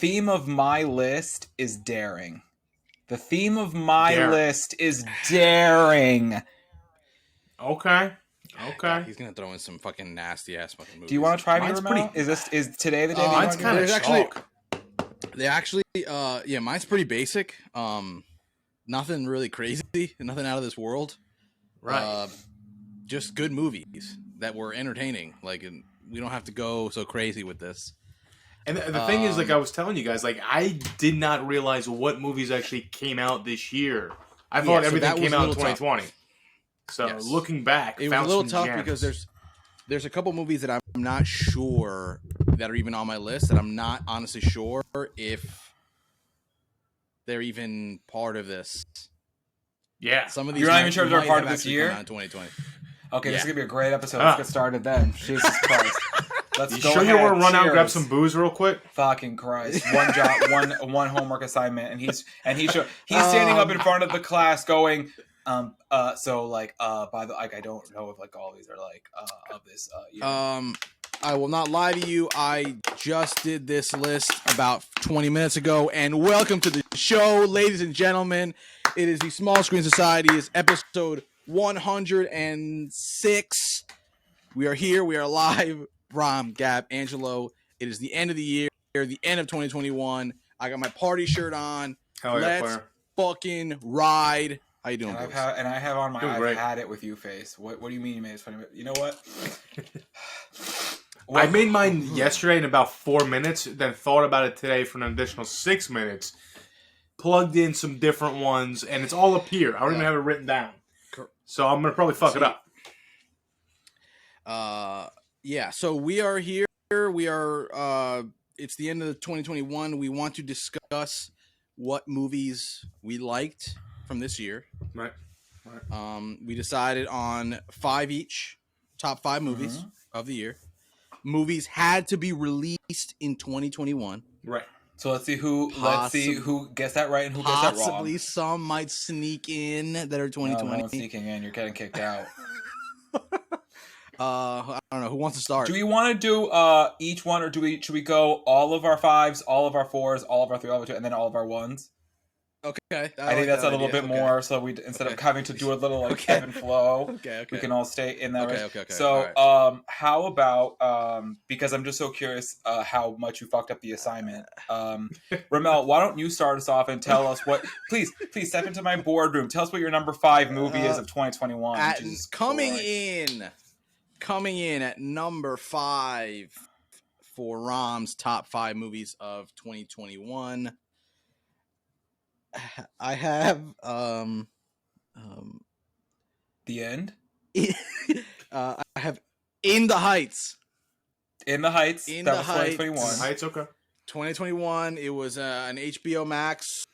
theme of my list is daring. The theme of my Daring. list is daring. Okay. God, he's gonna throw in some fucking nasty ass fucking movies. Do you want to try me, Mine's Ramel? pretty- Is today the day that you Mine's want to kind do of it? chalk. They actually, mine's pretty basic. Nothing really crazy, nothing out of this world. Right. Just good movies that were entertaining. Like, and we don't have to go so crazy with this. And the thing is, like I was telling you guys, like I did not realize what movies actually came out this year. I thought so everything that was came a out in little tough. 2020. So Yes. looking back, It was found a little some tough gems. because there's a couple movies that I'm not sure that are even on my list that I'm not honestly sure if they're even part of this. Yeah. Some of these You're not even might- sure if they're might part have of this actually year? come out in 2020. Okay, this is Yeah. gonna be a great episode. Let's get started then. Jesus Christ. Let's You go sure you ahead. want to run out and grab Cheers. some booze real quick? Fucking Christ! One job, one homework assignment, and he's standing up in front of the class going, so like, by the like, I don't know if like all these are like of this year. I will not lie to you. I just did this list about 20 minutes ago, and welcome to the show, ladies and gentlemen. It is the Small Screen Society. It's episode 106. We are here. We are live. Rom, Gab, Angelo. It is the end of the year, the end of 2021. I got my party shirt on. Hell yeah, Let's player. fucking ride. How you doing, And boys? I have on my Doing I've great. had it with you face. What do you mean you made it funny? You know what? I made mine yesterday in about 4 minutes, then thought about it today for an additional 6 minutes. Plugged in some different ones, and it's all up here. I don't even have it written down. So I'm going to probably fuck it up. Yeah, so we are here. We are it's the end of 2021. We want to discuss what movies we liked from this year. Right. We decided on 5 each, top 5 movies of the year. Movies had to be released in 2021. Right. So let's see who gets that right and who gets that wrong. Possibly some might sneak in that are No, 2020. no one's sneaking in. You're getting kicked out. I don't know who wants to start. Do we want to do each one, or should we go all of our 5s, all of our 4s, all of our 3, all of our 2, and then all of our 1s? Okay, I think that's a little bit more. So we instead of having to do a little like ebb and flow, Okay. we can all stay in that. Okay. So, All right. how about because I'm just so curious how much you fucked up the assignment. Ramel, why don't you start us off and tell us what? Please step into my boardroom. Tell us what your number 5 movie is of 2021. Coming in at number 5 for Rom's top 5 movies of 2021. I have The End. I have In the Heights. In the Heights. In that the was Heights. 2021. Heights, okay. 2021. It was an HBO Max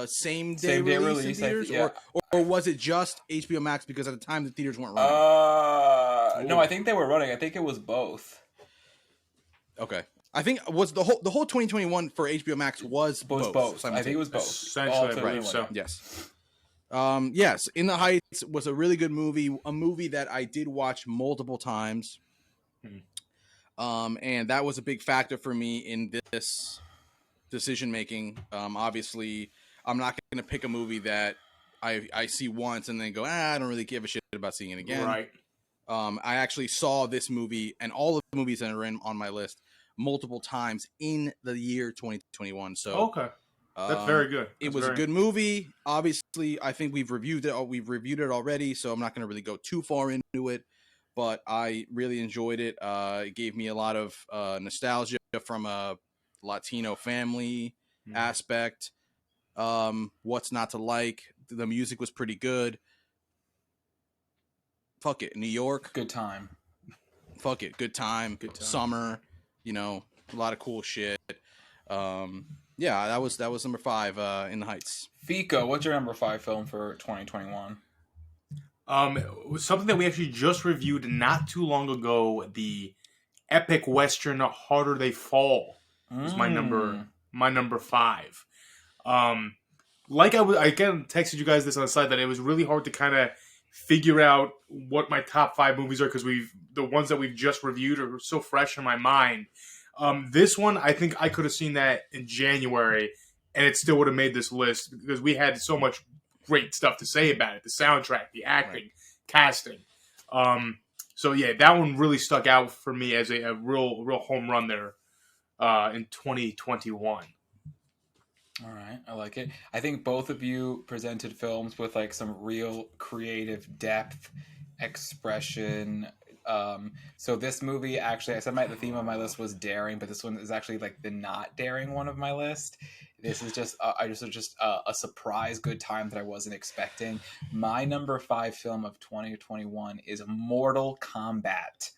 same day release in theaters, yeah. or was it just HBO Max because at the time the theaters weren't running? No, I think they were running. I think it was both. Okay. I think was the whole 2021 for HBO Max was both. I think it was both. Essentially, I believe so. Yes. Yes, In the Heights was a really good movie, a movie that I did watch multiple times. And that was a big factor for me in this decision making. Obviously, I'm not going to pick a movie that I see once and then go, I don't really give a shit about seeing it again. Right. I actually saw this movie and all of the movies that are on my list multiple times in the year 2021. So Okay. That's very good. It was a good movie. Obviously, I think we've reviewed it. We've reviewed it already, so I'm not going to really go too far into it. But I really enjoyed it. It gave me a lot of nostalgia from a Latino family aspect. What's not to like? The music was pretty good. Fuck it, New York. Good time. Fuck it, good time. Summer. You know, a lot of cool shit. Yeah, that was number 5. In the Heights. Fico, what's your number 5 film for 2021? It was something that we actually just reviewed not too long ago. The epic western "Harder They Fall" was my number 5. Like I again texted you guys this on the side that it was really hard to kind of figure out what my top 5 movies are because the ones that we've just reviewed are so fresh in my mind. This one, I think I could have seen that in January, and it still would have made this list because we had so much great stuff to say about it: the soundtrack, the acting, casting. So yeah, that one really stuck out for me as a real home run there in 2021. All right, I like it. I think both of you presented films with like some real creative depth, expression. So this movie actually, I said the theme of my list was daring, but this one is actually like the not daring one of my list. This is just a surprise good time that I wasn't expecting. My number 5 film of 2021 is Mortal Kombat.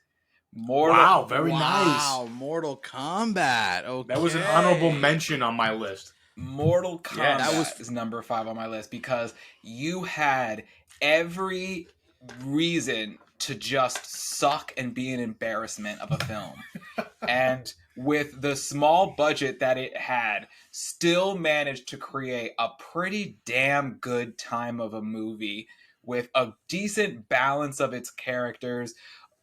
Wow, very nice. Wow, Mortal Kombat. Okay. That was an honorable mention on my list. Mortal Kombat Yes. is number 5 on my list because you had every reason to just suck and be an embarrassment of a film. And with the small budget that it had, still managed to create a pretty damn good time of a movie with a decent balance of its characters,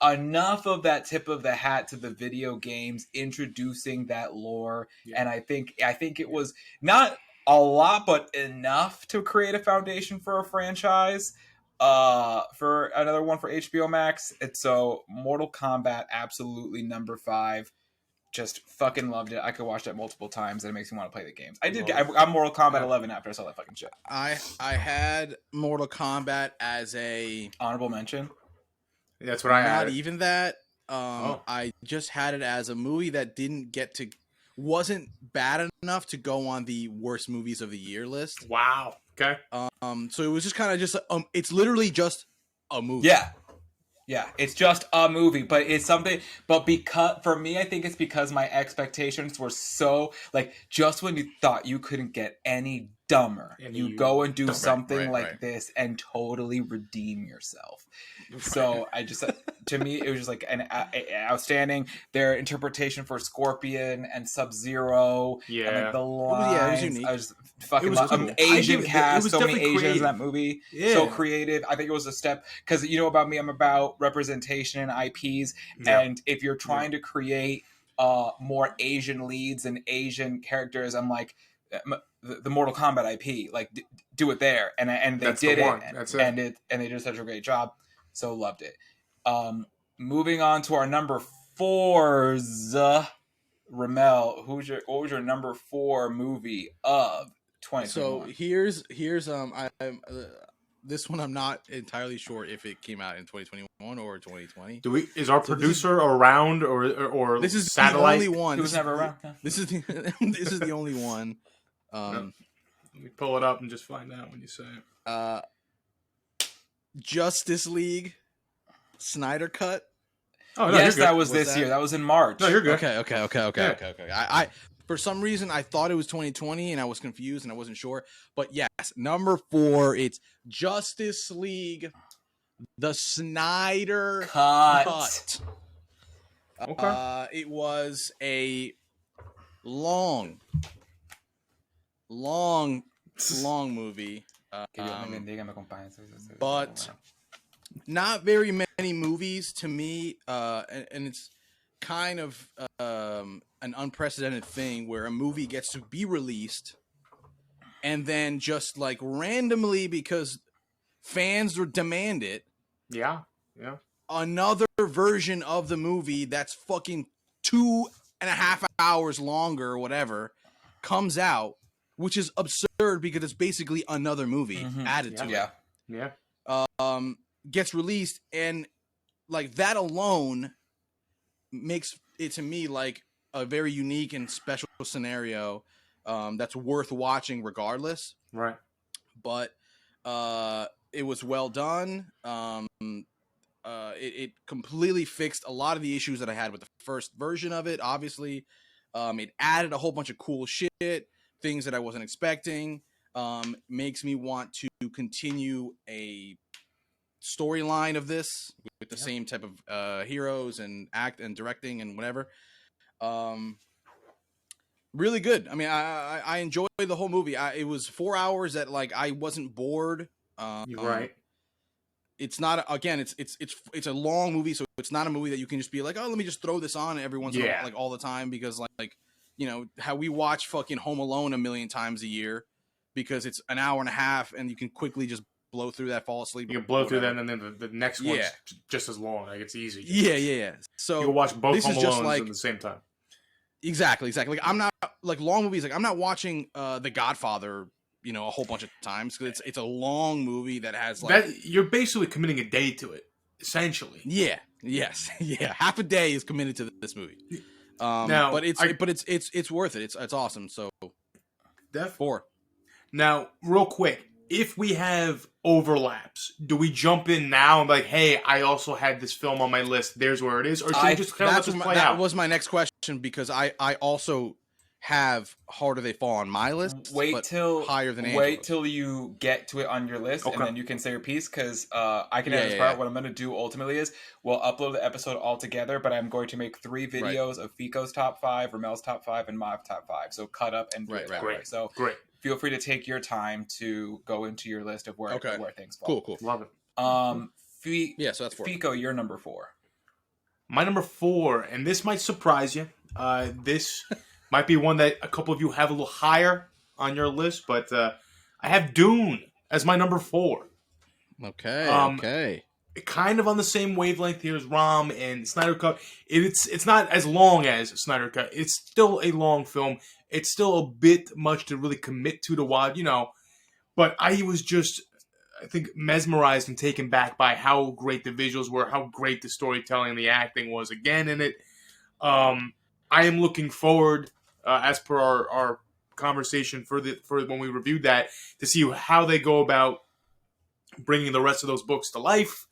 enough of that tip of the hat to the video games, introducing that lore. Yeah. And I think it was not a lot, but enough to create a foundation for a franchise, for another one for HBO Max. It's so Mortal Kombat, absolutely number 5. Just fucking loved it. I could watch that multiple times, and it makes me want to play the games. I'm Mortal Kombat 11 after I saw that fucking shit. I had Mortal Kombat as a Honorable mention. That's what I not had. even that. I just had it as a movie that wasn't bad enough to go on the worst movies of the year list. Wow. Okay. So it was just kind of just it's literally just a movie. Yeah, it's just a movie, but it's something. But because for me, I think it's because my expectations were so like, just when you thought you couldn't get any dumber, you go and do something like this and totally redeem yourself. So I just, to me, it was just like an outstanding. Their interpretation for Scorpion and Sub-Zero, and like the lines, it was unique. I was fucking Asian cast, so many Asians in that movie, so creative. I think it was a step, because you know about me, I'm about representation in IPs, and if you're trying to create more Asian leads and Asian characters, I'm like, the Mortal Kombat IP, like do it there, and they did it, and they did such a great job. So loved it. Moving on to our number 4s, Ramel, what was your number 4 movie of 2021? So here's this one I'm not entirely sure if it came out in 2021 or 2020. Is our producer around or this is satellite? the only one. He was never around. This is the only one. Let me pull it up and just find out when you say it. Justice League Snyder Cut. Oh, no, yes, that was this year. That was in March. No, you're good. Okay. I for some reason I thought it was 2020 and I was confused and I wasn't sure. But yes, number 4, it's Justice League, the Snyder Cut. Okay. It was a long movie. But not very many movies to me, and it's kind of an unprecedented thing where a movie gets to be released and then just like randomly, because fans demand it, another version of the movie that's fucking 2.5 hours longer or whatever comes out, which is absurd because it's basically another movie added to it. Gets released, and like that alone makes it to me like a very unique and special scenario that's worth watching regardless. Right. But it was well done. It completely fixed a lot of the issues that I had with the first version of it. Obviously, it added a whole bunch of cool shit, things that I wasn't expecting. Makes me want to continue a storyline of this with the same type of heroes and act and directing and whatever. Really good. I mean, I enjoyed the whole movie. It was 4 hours that like I wasn't bored. You're right. it's not again. It's a long movie, so it's not a movie that you can just be like, oh, let me just throw this on every once in a while, like all the time, because like how we watch fucking Home Alone a million times a year because it's an hour and a half and you can quickly just blow through that, fall asleep. You can blow through that, and then the next one's just as long. Like it's easy. Yeah. So you can watch both Home Alones like, at the same time. Exactly. Like I'm not like long movies. Like I'm not watching The Godfather, a whole bunch of times because it's a long movie that has like that. You're basically committing a day to it, essentially. Yeah. Yes. Yeah. Half a day is committed to this movie. Now, but it's worth it. It's awesome. So, 4. Now, real quick, if we have overlaps, do we jump in now and be like, hey, I also had this film on my list. There's where it is, or should we just kind of let this play out? That was my next question because I also have Harder They Fall on my list. Wait till Angela's. you get to it on your list, okay. and then you can say your piece. Because I can add this part. What I'm going to do ultimately is we'll upload the episode all together, but I'm going to make 3 videos of Fico's top 5, Ramel's top 5, and my top 5. So cut up and do it that way. So great. Feel free to take your time to go into your list of where things fall. Cool. Love it. So that's 4. Fico, you're number 4. My number 4, and this might surprise you. This might be one that a couple of you have a little higher on your list, but I have Dune as my number 4. Okay. Kind of on the same wavelength here as Rom and Snyder Cut. It's not as long as Snyder Cut. It's still a long film. It's still a bit much to really commit to watch, But I was just, I think, mesmerized and taken back by how great the visuals were, how great the storytelling and the acting was again in it. I am looking forward, as per our conversation for when we reviewed that, to see how they go about bringing the rest of those books to life.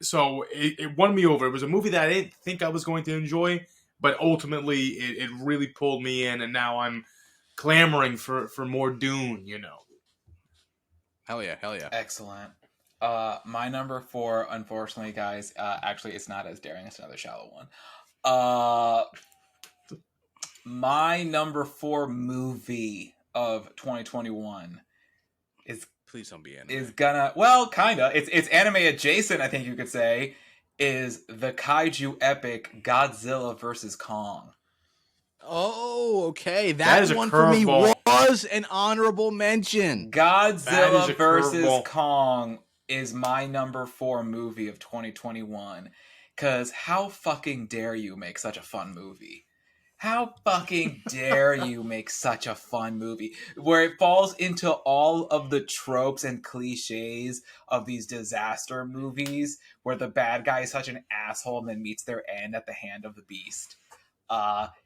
So it won me over. It was a movie that I didn't think I was going to enjoy, but ultimately it really pulled me in, and now I'm clamoring for more Dune, Hell yeah. Excellent. My number 4, unfortunately, guys, actually it's not as daring. It's another shallow one. My number 4 movie of 2021 is... Please don't be anime. Is kinda. It's anime adjacent, I think you could say, is the kaiju epic Godzilla vs. Kong. Oh, okay. That one for me was an honorable mention. Godzilla vs. Kong is my number 4 movie of 2021. Because how fucking dare you make such a fun movie? How fucking dare you make such a fun movie where it falls into all of the tropes and cliches of these disaster movies where the bad guy is such an asshole and then meets their end at the hand of the beast.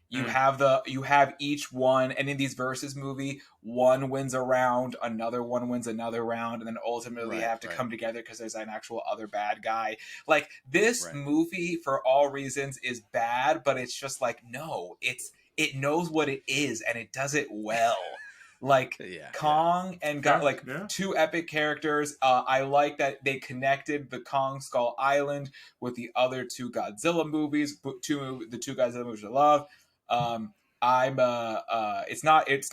You have each one, and in these versus movie, one wins a round, another one wins another round, and then ultimately have to come together because there's an actual other bad guy. Like this movie, for all reasons, is bad, but it's just like no, it knows what it is and it does it well. Like Kong and two epic characters. I like that they connected the Kong Skull Island with the other 2 Godzilla movies. The 2 Godzilla movies I love. It's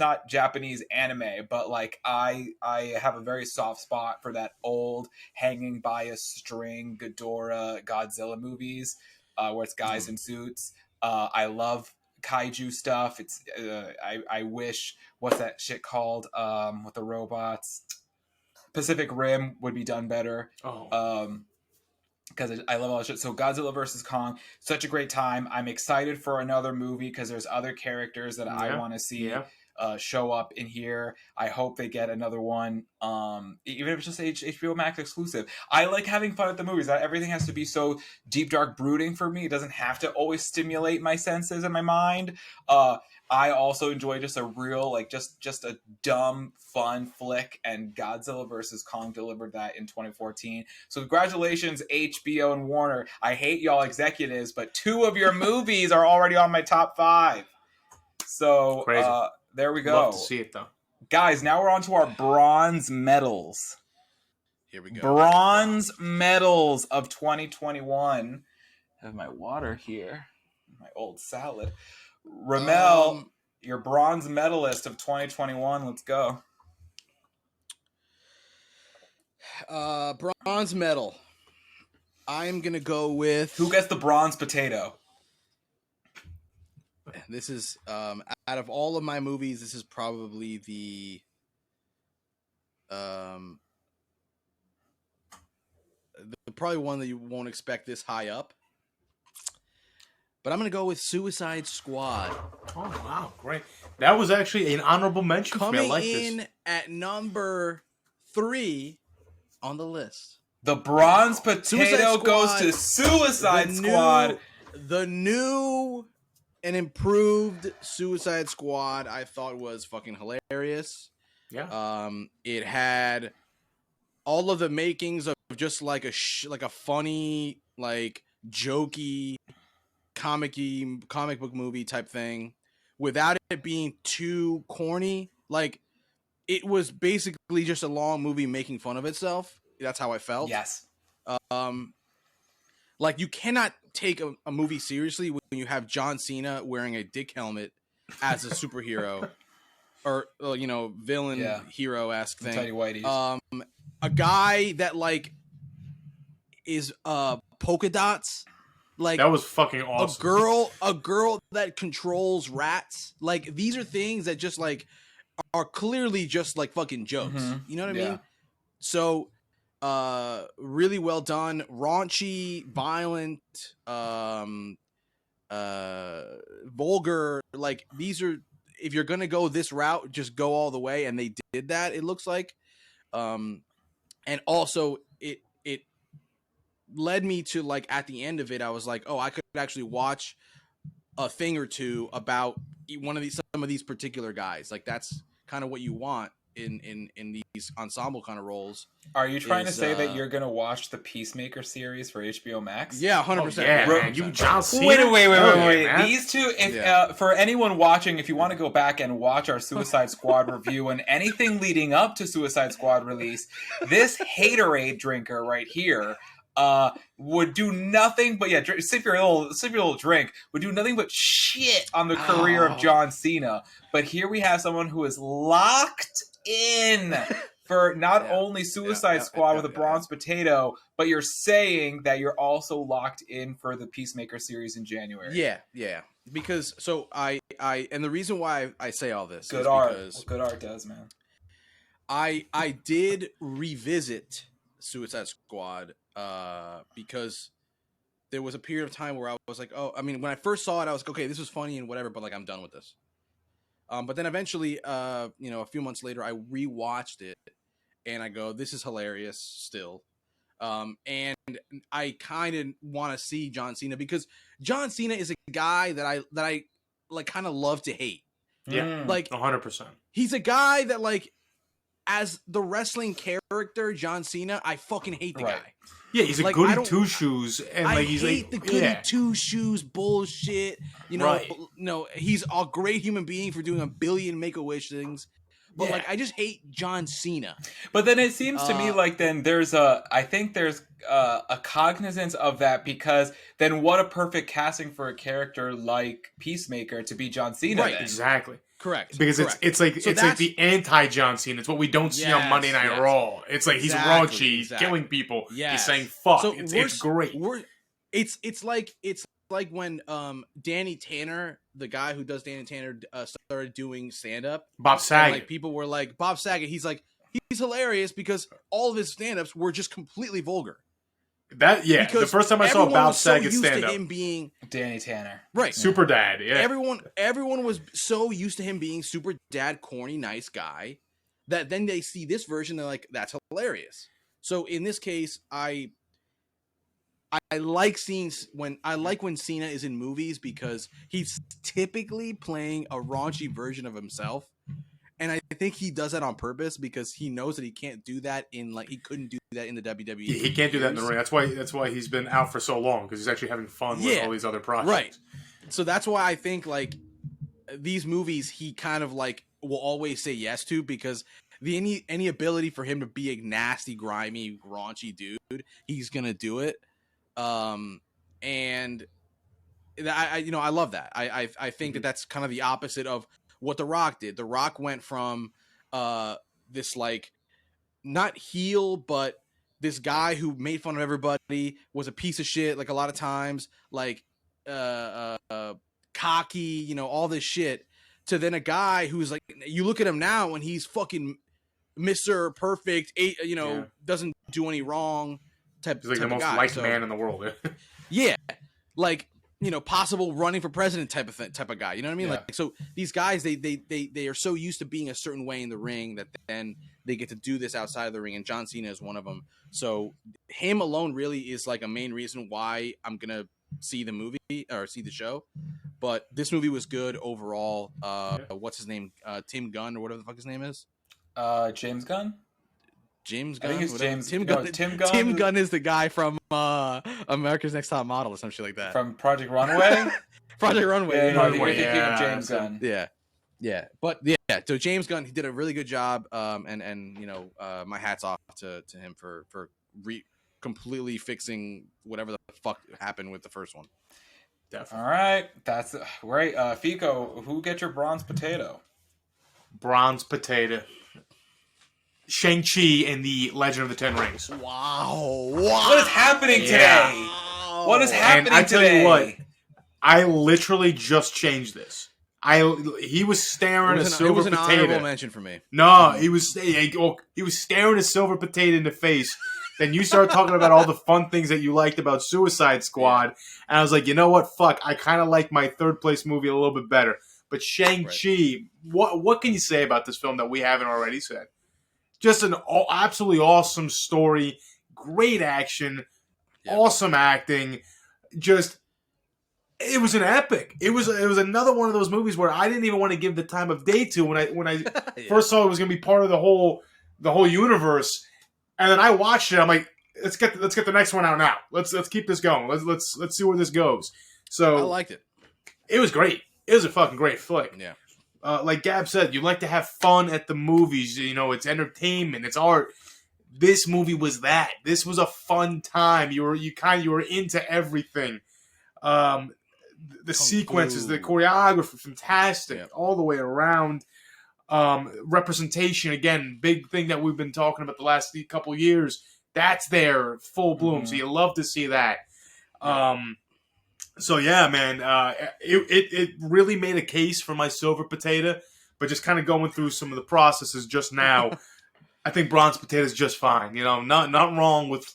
not Japanese anime, but like I have a very soft spot for that old hanging by a string Ghidorah Godzilla movies, where it's guys in suits. I love kaiju stuff. It's I wish, what's that shit called with the robots? Pacific Rim would be done better. Because I love all that shit. So Godzilla vs. Kong, such a great time. I'm excited for another movie because there's other characters that I want to see show up in here. I hope they get another one, even if it's just HBO Max exclusive. I like having fun at the movies. Not everything has to be so deep, dark, brooding for me. It doesn't have to always stimulate my senses and my mind. I also enjoy just a real, just a dumb, fun flick, and Godzilla vs. Kong delivered that in 2014. So congratulations, HBO and Warner. I hate y'all executives, but 2 of your movies are already on my top 5. So there we go. Love to see it, though. Guys, now we're on to our bronze medals. Here we go. Bronze medals of 2021. I have my water here. My old salad. Ramel, your bronze medalist of 2021. Let's go. Bronze medal. I'm gonna go with Who gets the bronze potato? This is out of all of my movies, this is probably the probably one that you won't expect this high up. But I'm gonna go with Suicide Squad. Oh wow, great! That was actually an honorable mention for me. I Coming like in this. at number 3 on the list. The bronze Suicide potato Squad, goes to Suicide Squad. The new and improved Suicide Squad, I thought was fucking hilarious. Yeah. It had all of the makings of just like a funny, like jokey, comic book movie type thing, without it being too corny. Like, it was basically just a long movie making fun of itself. That's how I felt. Yes. Like, you cannot take a movie seriously when you have John Cena wearing a dick helmet as a superhero or villain hero-esque thing. Tidy whities. A guy that like is polka dots, like That was fucking awesome. a girl that controls rats. Like, these are things that just like are clearly just like fucking jokes. Mhm. You know what I Yeah. mean? So really well done. Raunchy, violent, vulgar. Like, these are, if you're gonna go this route, just go all the way, and they did that, it looks like. And also it led me to, like, at the end of it, I was like, oh, I could actually watch a thing or two about some of these particular guys. Like, that's kind of what you want in these ensemble kind of roles. Are you trying to say that you're gonna watch the Peacemaker series for HBO Max? Yeah, 100%. Yeah, man. You John Cena. Wait. Man. These two, if Yeah. for anyone watching, if you want to go back and watch our Suicide Squad review and anything leading up to Suicide Squad release, this haterade drinker right here would do nothing but sip your little drink, would do nothing but shit on the career of John Cena. But here we have someone who is locked in for not only Suicide Squad with a bronze potato, but you're saying that you're also locked in for the Peacemaker series in January. Yeah. Because I and the reason why I say all this Good is art. because What good art does, man. I did revisit Suicide Squad because there was a period of time where I was like, oh, I mean, when I first saw it, I was like, okay, this was funny and whatever, but like, I'm done with this. But then eventually, a few months later, I rewatched it and I go, this is hilarious still. And I kind of want to see John Cena because John Cena is a guy that I like kind of love to hate. Yeah, Like, 100%. he's a guy that, like, as the wrestling character, John Cena, I fucking hate the Right. guy. Yeah, he's a Like, goody two shoes, and I like he's hate like the goody two shoes bullshit. Right. No, he's a great human being for doing a billion Make-A-Wish things, but like, I just hate John Cena. But then it seems to me like then there's a cognizance of that, because then what a perfect casting for a character like Peacemaker to be John Cena. Right. then. Exactly. Correct. Because correct. it's like the anti John Cena. It's what we don't see on Monday Night yes. Raw. It's like he's raunchy, he's killing people. Yes. He's saying fuck. So it's great. It's like when Danny Tanner, the guy who does Danny Tanner, started doing stand up. Bob Saget. Like, people were like, Bob Saget. He's like, he's hilarious because all of his stand ups were just completely vulgar. The first time I saw Bob Saget stand up, him being Danny Tanner, right, super dad. Yeah, everyone was so used to him being super dad, corny, nice guy, that then they see this version, they're like, that's hilarious. So in this case, I like when Cena is in movies because he's typically playing a raunchy version of himself. And I think he does that on purpose because he knows that he can't do that he couldn't do that in the WWE. He can't do that in the ring. That's why he's been out for so long, because he's actually having fun with all these other projects. Right. So that's why I think like these movies he kind of like will always say yes to, because any ability for him to be a nasty, grimy, raunchy dude, he's gonna do it. And I love that. I think that that's kind of the opposite of what The Rock did. The Rock went from this like not heel but this guy who made fun of everybody, was a piece of shit, like a lot of times, like cocky, you know, all this shit, to then a guy who's like, you look at him now and he's fucking Mr. Perfect, you know, Yeah. doesn't do any wrong type. He's like type the of most guy. liked So, man in the world. yeah, like, you know, possible running for president type of guy. You know what I mean? Yeah. Like, so these guys, they are so used to being a certain way in the ring that then they get to do this outside of the ring, and John Cena is one of them. So him alone really is like a main reason why I'm gonna see the movie or see the show. But this movie was good overall. What's his name? Tim Gunn or whatever the fuck his name is. James Gunn. James I Gunn. think it's whatever. James. Tim no, Gunn. Tim Gunn. Tim Gunn is the guy from America's Next Top Model or some shit like that. From Project Runway. Project Runway. Yeah, you know no, what I you're mean? thinking Yeah, of James so- Gunn. Yeah. But yeah, so James Gunn, he did a really good job. And you know, my hat's off to him for completely fixing whatever the fuck happened with the first one. Definitely. All right, that's great. Fico, who get your bronze potato? Bronze potato. Shang-Chi and the Legend of the Ten Rings. Wow. What is happening today? What is happening And I tell today? you what, I literally just changed this. He was staring a It silver was an honorable potato. mention for me. No, he was staring a silver potato in the face. Then you start talking about all the fun things that you liked about Suicide Squad, and I was like, you know what? Fuck, I kind of like my third place movie a little bit better. But Shang-Chi, what can you say about this film that we haven't already said? Just an absolutely awesome story, great action, awesome acting. Just, it was an epic. It was another one of those movies where I didn't even want to give the time of day to when I first saw it was going to be part of the whole universe, and then I watched it. I'm like, let's get the next one out now. Let's keep this going. Let's see where this goes. So I liked it. It was great. It was a fucking great flick. Yeah. Like Gab said, you like to have fun at the movies. You know, it's entertainment, it's art. This movie was that. This was a fun time. You were into everything. The sequences, the choreography, fantastic, all the way around. Representation, again, big thing that we've been talking about the last couple years. That's there, full bloom. So you love to see that. So yeah, man, it really made a case for my silver potato, but just kind of going through some of the processes just now, I think bronze potato is just fine. You know, not wrong with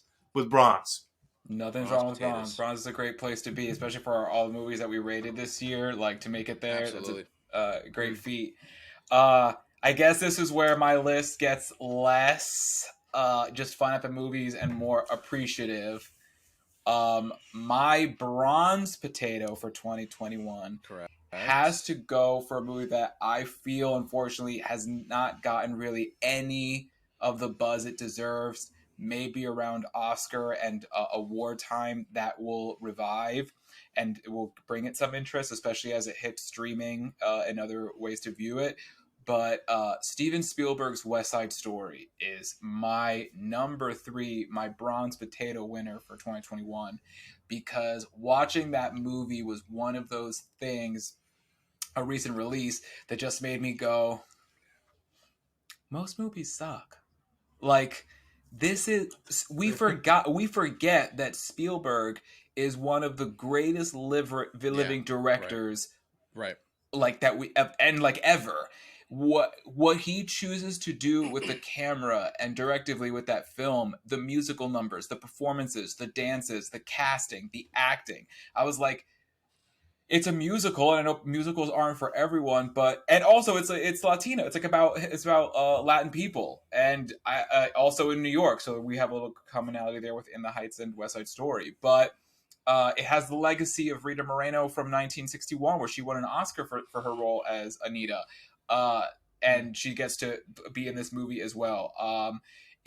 bronze. Nothing's Bronze wrong with potatoes. bronze. Bronze is a great place to be, especially for all the movies that we rated this year. Like, to make it there, Absolutely. that's a great feat. I guess this is where my list gets less just fun at the movies and more appreciative. My bronze potato for 2021 Correct. has to go for a movie that I feel, unfortunately, has not gotten really any of the buzz it deserves. Maybe around Oscar and award time that will revive and it will bring it some interest, especially as it hits streaming and other ways to view it. But Steven Spielberg's West Side Story is my number 3, my bronze potato winner for 2021, because watching that movie was one of those things, a recent release, that just made me go, most movies suck. Like, we forget that Spielberg is one of the greatest living directors, Right. like that ever. What he chooses to do with the camera and directively with that film, the musical numbers, the performances, the dances, the casting, the acting. I was like, it's a musical, and I know musicals aren't for everyone, and also it's Latino. It's about Latin people, and I also in New York, so we have a little commonality there with In the Heights and West Side Story. But it has the legacy of Rita Moreno from 1961, where she won an Oscar for her role as Anita, and she gets to be in this movie as well.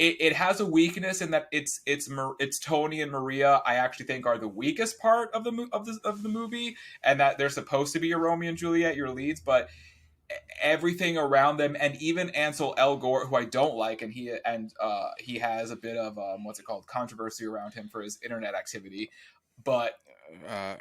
It has a weakness in that it's Tony and Maria, I actually think, are the weakest part of the movie, and that they're supposed to be a Romeo and Juliet, your leads, but everything around them, and even Ansel Elgort, who I don't like, and he has a bit of controversy around him for his internet activity, but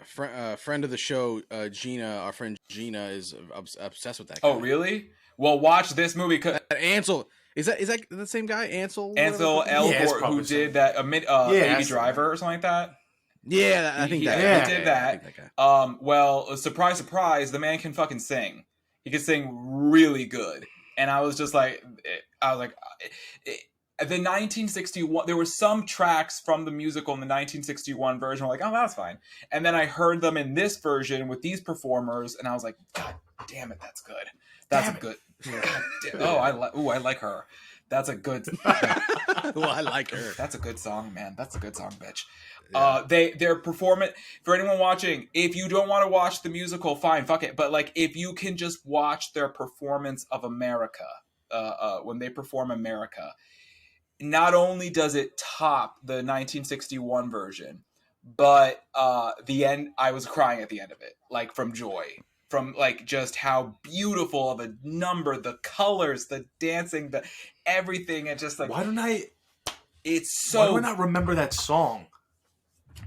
Friend of the show, Gina, our friend Gina, is obsessed with that guy. oh really? Well, watch this movie. Ansel, Is that the same guy, Ansel? Ansel whatever? Yeah, it's Elgort, who probably did some- that Baby that's- Driver or something like that. Yeah, I think He that. did I think that. guy. Well, surprise, surprise, the man can fucking sing. He can sing really good. And I was just like, the 1961, there were some tracks from the musical in the 1961 version. I'm like, oh, that's fine. And then I heard them in this version with these performers, and I was like, God damn it, that's good. That's a good. God damn, I like her. That's a good. Well, I like her. That's a good song, man. That's a good song, bitch. Yeah. Their performance, for anyone watching, if you don't want to watch the musical, fine, fuck it. But like, if you can just watch their performance of America, when they perform America, not only does it top the 1961 version, but the end, I was crying at the end of it, like from joy, from like just how beautiful of a number, the colors, the dancing, the everything, and just like Why don't I? it's Why so do I not remember that song?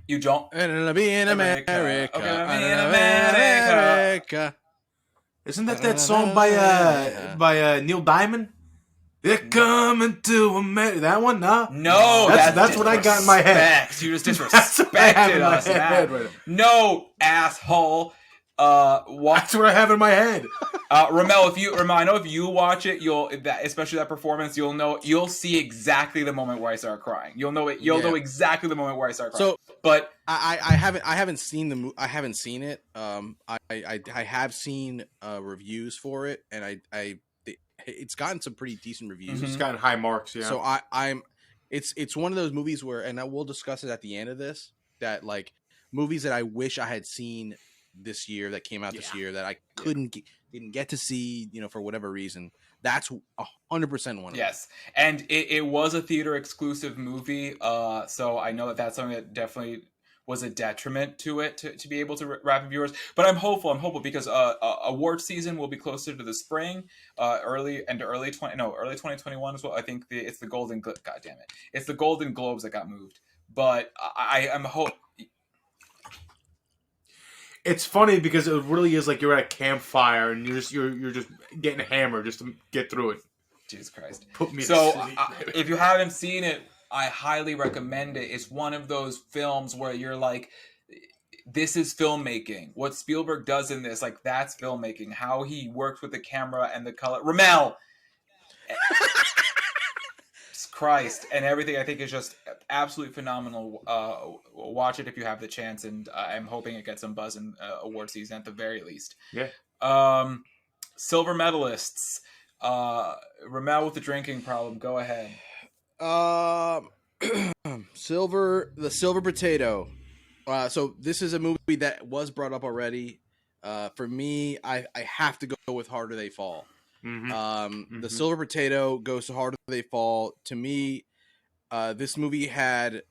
you don't. And it'll be in America. Okay, and in America. Isn't that song by Neil Diamond? They're coming to America. That one, no. No, that's what I got in my head. disrespect. You just That's what I have disrespected in my us. head. Matt. No, asshole. That's what I have in my head. Ramel, I know if you watch it, especially that performance, you'll see exactly the moment where I start crying. You'll know it. You'll know exactly the moment where I start crying. So, but I haven't seen I haven't seen it. I have seen reviews for it, and it's gotten some pretty decent reviews. It's gotten high marks. Yeah. So it's one of those movies where, and I will discuss it at the end of this, that like movies that I wish I had seen this year, that came out this year, that I didn't get to see, for whatever reason. That's 100% one of yes, and it was a theater exclusive movie, so I know that's something that definitely was a detriment to it to be able to wrap in viewers. But I'm hopeful because award season will be closer to the spring, early 2021 as well. I think it's the it's the Golden Globes that got moved. But I'm It's funny because it really is like you're at a campfire and you're just getting hammered just to get through it. Jesus Christ. Put me so to sleep. If you haven't seen it, I highly recommend it. It's one of those films where you're like, this is filmmaking. What Spielberg does in this, like, that's filmmaking. How he works with the camera and the color. Ramel! Christ. And everything, I think, is just absolutely phenomenal. Watch it if you have the chance, and I'm hoping it gets some buzz in award season at the very least. Yeah. Silver medalists. Ramel with the drinking problem. Go ahead. the Silver Potato. So this is a movie that was brought up already. For me, I have to go with Harder They Fall. The Silver Potato goes to Harder They Fall. To me, this movie had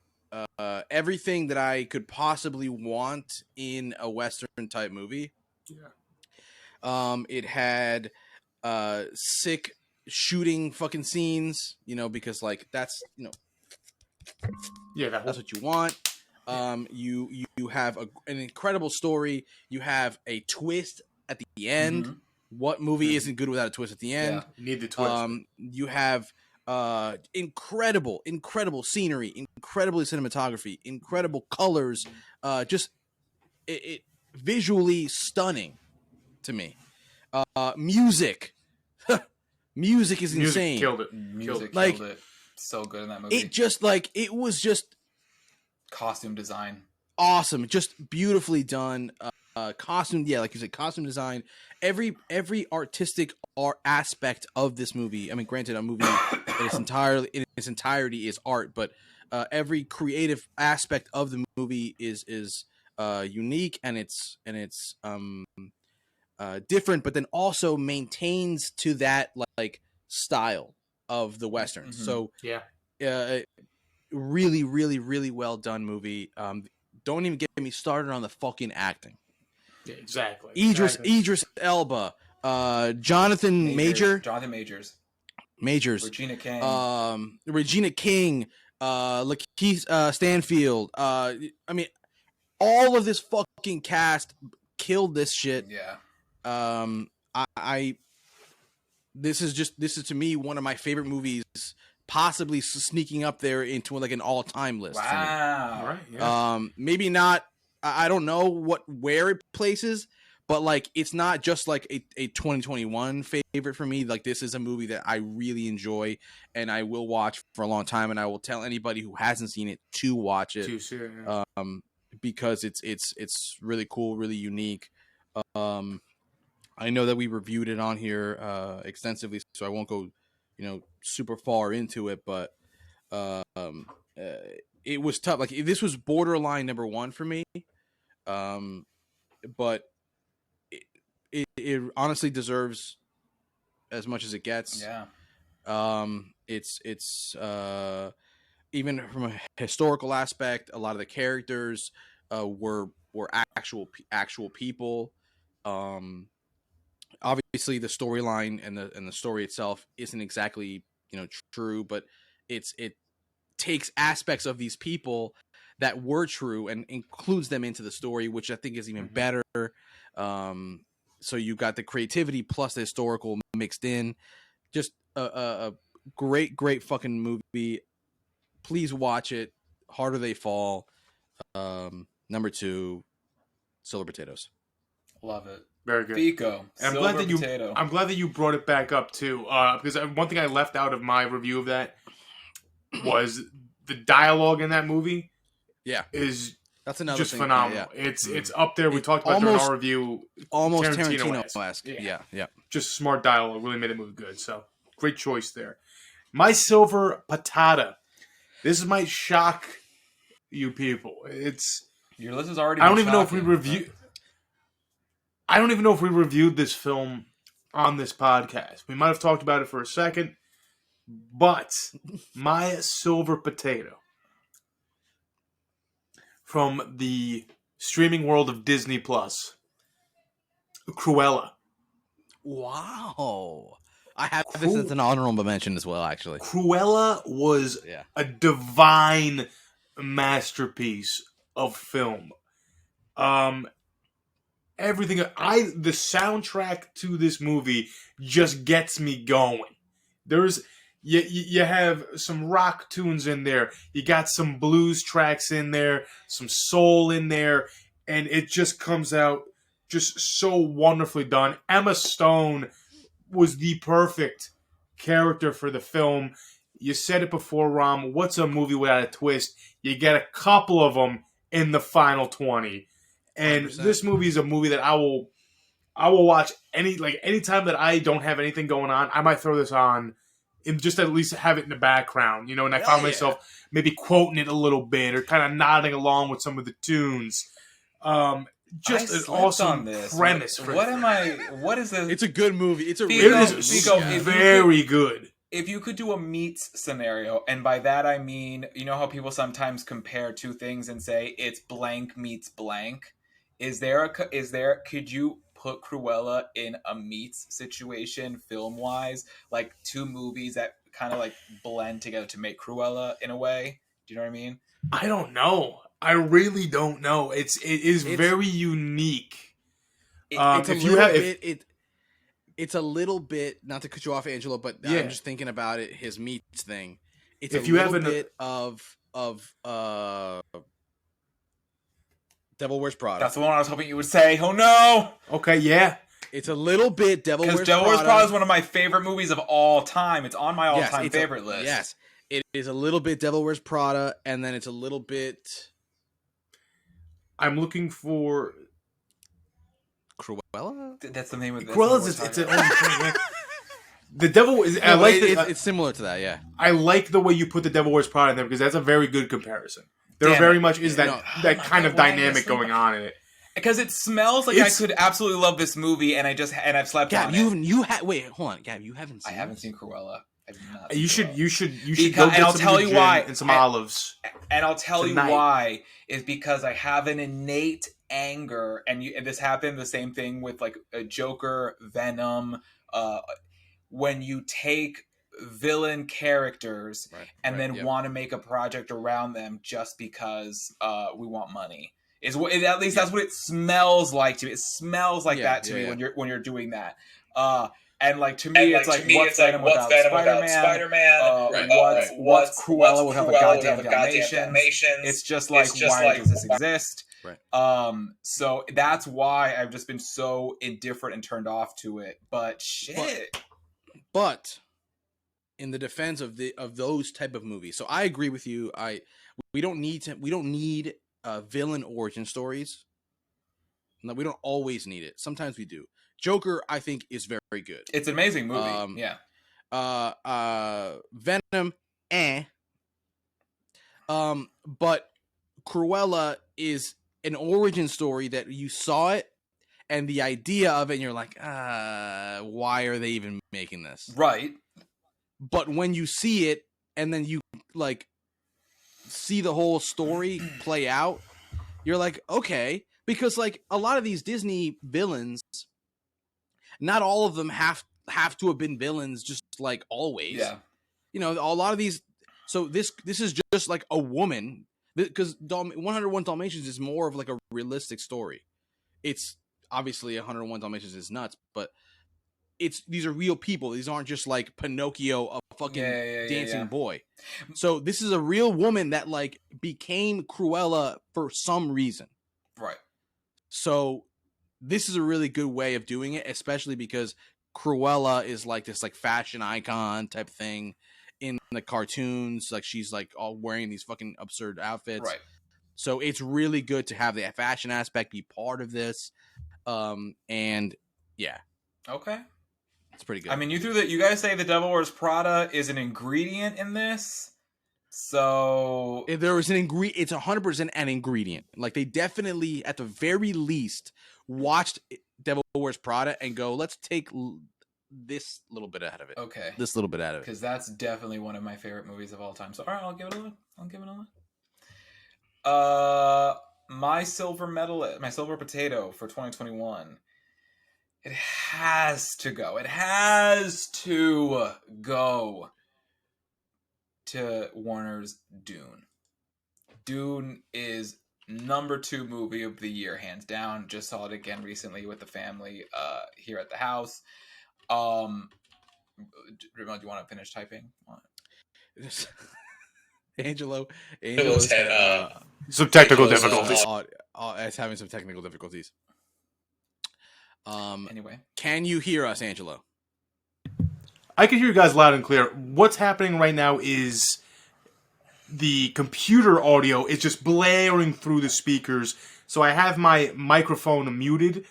everything that I could possibly want in a Western type movie. Yeah. It had sick shooting fucking scenes, because like that's that's what you want. You have an incredible story. You have a twist at the end. Mm-hmm. What movie isn't good without a twist at the end? Yeah, you need the twist. You have incredible scenery, incredible cinematography, incredible colors. Just it visually stunning to me. Music. Music is insane. Killed it. Music Like, killed it. So good in that movie. It was just Costume design. awesome, just beautifully done. Costume, like you said, costume design. Every artistic art aspect of this movie. I mean, granted, a movie in its entirety is art, but every creative aspect of the movie is unique, and it's different, but then also maintains to that like style of the Westerns. Mm-hmm. So Yeah. Really, really, really well done movie. Don't even get me started on the fucking acting. Yeah, exactly. Idris Elba, Jonathan Majors, Regina King, Lakeith Stanfield. I mean, all of this fucking cast killed this shit. Yeah. this is to me one of my favorite movies, possibly sneaking up there into like an all-time list. Wow. All right. Yeah. Maybe not. I don't know where it places, but like it's not just like a 2021 favorite for me. Like this is a movie that I really enjoy and I will watch for a long time, and I will tell anybody who hasn't seen it to watch it. Yeah. Because it's really cool, really unique. I know that we reviewed it on here extensively, so I won't go, super far into it. But it was tough. Like this was borderline number one for me. But it honestly deserves as much as it gets. Yeah. It's even from a historical aspect, a lot of the characters were actual people. Obviously the storyline and the story itself isn't exactly true, but it takes aspects of these people that were true and includes them into the story, which I think is even better. So you got the creativity plus the historical mixed in. Just a great fucking movie. Please watch it. Harder They Fall. Number 2, Silver Potatoes. Love it. Very good. Fico. And I'm glad that you brought it back up too, because one thing I left out of my review of that was the dialogue in that movie. Yeah, that's another just thing. phenomenal. Yeah. It's up there. We talked about it in our review. Almost Tarantino-esque. Yeah. Just smart dialogue really made the movie good. So great choice there. My Silver Patata. This might shock you people. Your list is already. I don't even know if we reviewed this film on this podcast. We might have talked about it for a second, but My Silver Potato from the streaming world of Disney Plus, Cruella. Wow. I have this as an honorable mention as well, actually. Cruella was a divine masterpiece of film. Everything the soundtrack to this movie just gets me going. There's you have some rock tunes in there. You got some blues tracks in there, some soul in there, and it just comes out just so wonderfully done. Emma Stone was the perfect character for the film. You said it before, Rom. What's a movie without a twist? You get a couple of them in the final 20. And 100%. This movie is a movie that I will watch anytime that I don't have anything going on. I might throw this on and just at least have it in the background, and I found myself maybe quoting it a little bit or kind of nodding along with some of the tunes. Just an awesome premise. What is this? It's a good movie. It is very good. If you could do a meets scenario, and by that I mean, how people sometimes compare two things and say it's blank meets blank. Could you put Cruella in a meets situation film-wise? Like two movies that kind of like blend together to make Cruella in a way? Do you know what I mean? I don't know. I really don't know. It is very unique. It's a little bit, not to cut you off, Angelo, but I'm just thinking about it. His meats thing. It's a little bit of Devil Wears Prada. That's the one I was hoping you would say. Oh no! Okay, yeah. It's a little bit Devil Wears Prada. Because Devil Wears Prada is one of my favorite movies of all time. It's on my all-time favorite list. Yes. It is a little bit Devil Wears Prada, and then it's a little bit... I'm looking for... Cruella? That's the name of this. Cruella's it's an own thing. The Devil is... it's similar to that, yeah. I like the way you put the Devil Wears Prada in there because that's a very good comparison. There very much is that kind of dynamic going on in it. Because it smells like I could absolutely love this movie, and I've slept on it. Wait, hold on, Gab, you haven't seen? I haven't seen Cruella. I've not. You should because, go get and I'll tell you why. And some olives. And I'll tell you why is because I have an innate anger, and this happened the same thing with like a Joker, Venom. When you take villain characters and then want to make a project around them just because we want money. At least that's what it smells like to me. It smells like that to me when you're doing that. And like to me, it's like what's Venom without Spider-Man? What's Cruella without the goddamn Dalmatians? It's just like why does this exist? Right. So that's why I've just been so indifferent and turned off to it. But shit. But in the defense of those type of movies, so I agree with you. We don't need villain origin stories. No, we don't always need it. Sometimes we do. Joker, I think, is very, very good. It's an amazing movie. Yeah. Venom, but Cruella is an origin story that you saw it and the idea of it, and you're like, why are they even making this? Right. But when you see it and then you like see the whole story play out, you're like, okay, because like a lot of these Disney villains, not all of them have to have been villains just like always. Yeah. You know, a lot of these. So this is just like a woman, because 101 Dalmatians is more of like a realistic story. It's obviously 101 Dalmatians is nuts, but these are real people. These aren't just like Pinocchio, a fucking dancing boy. So this is a real woman that like became Cruella for some reason. Right. So this is a really good way of doing it, especially because Cruella is like this like fashion icon type thing in the cartoons. Like she's like all wearing these fucking absurd outfits. Right. So it's really good to have the fashion aspect be part of this. And yeah. Okay. It's pretty good. I mean, you guys say The Devil Wears Prada is an ingredient in this. So if there was an ingredient, it's 100% an ingredient. Like they definitely, at the very least, watched Devil Wears Prada and go, let's take this little bit out of it. Okay. This little bit out of it. Because that's definitely one of my favorite movies of all time. So all right, I'll give it a look. My silver potato for 2021. It has to go. It has to go to Warner's Dune. Dune is number 2 movie of the year, hands down. Just saw it again recently with the family here at the house. Ramon, do you want to finish typing? Angelo had some technical difficulties. It's having some technical difficulties. Anyway, can you hear us, Angelo? I can hear you guys loud and clear. What's happening right now is the computer audio is just blaring through the speakers. So I have my microphone muted,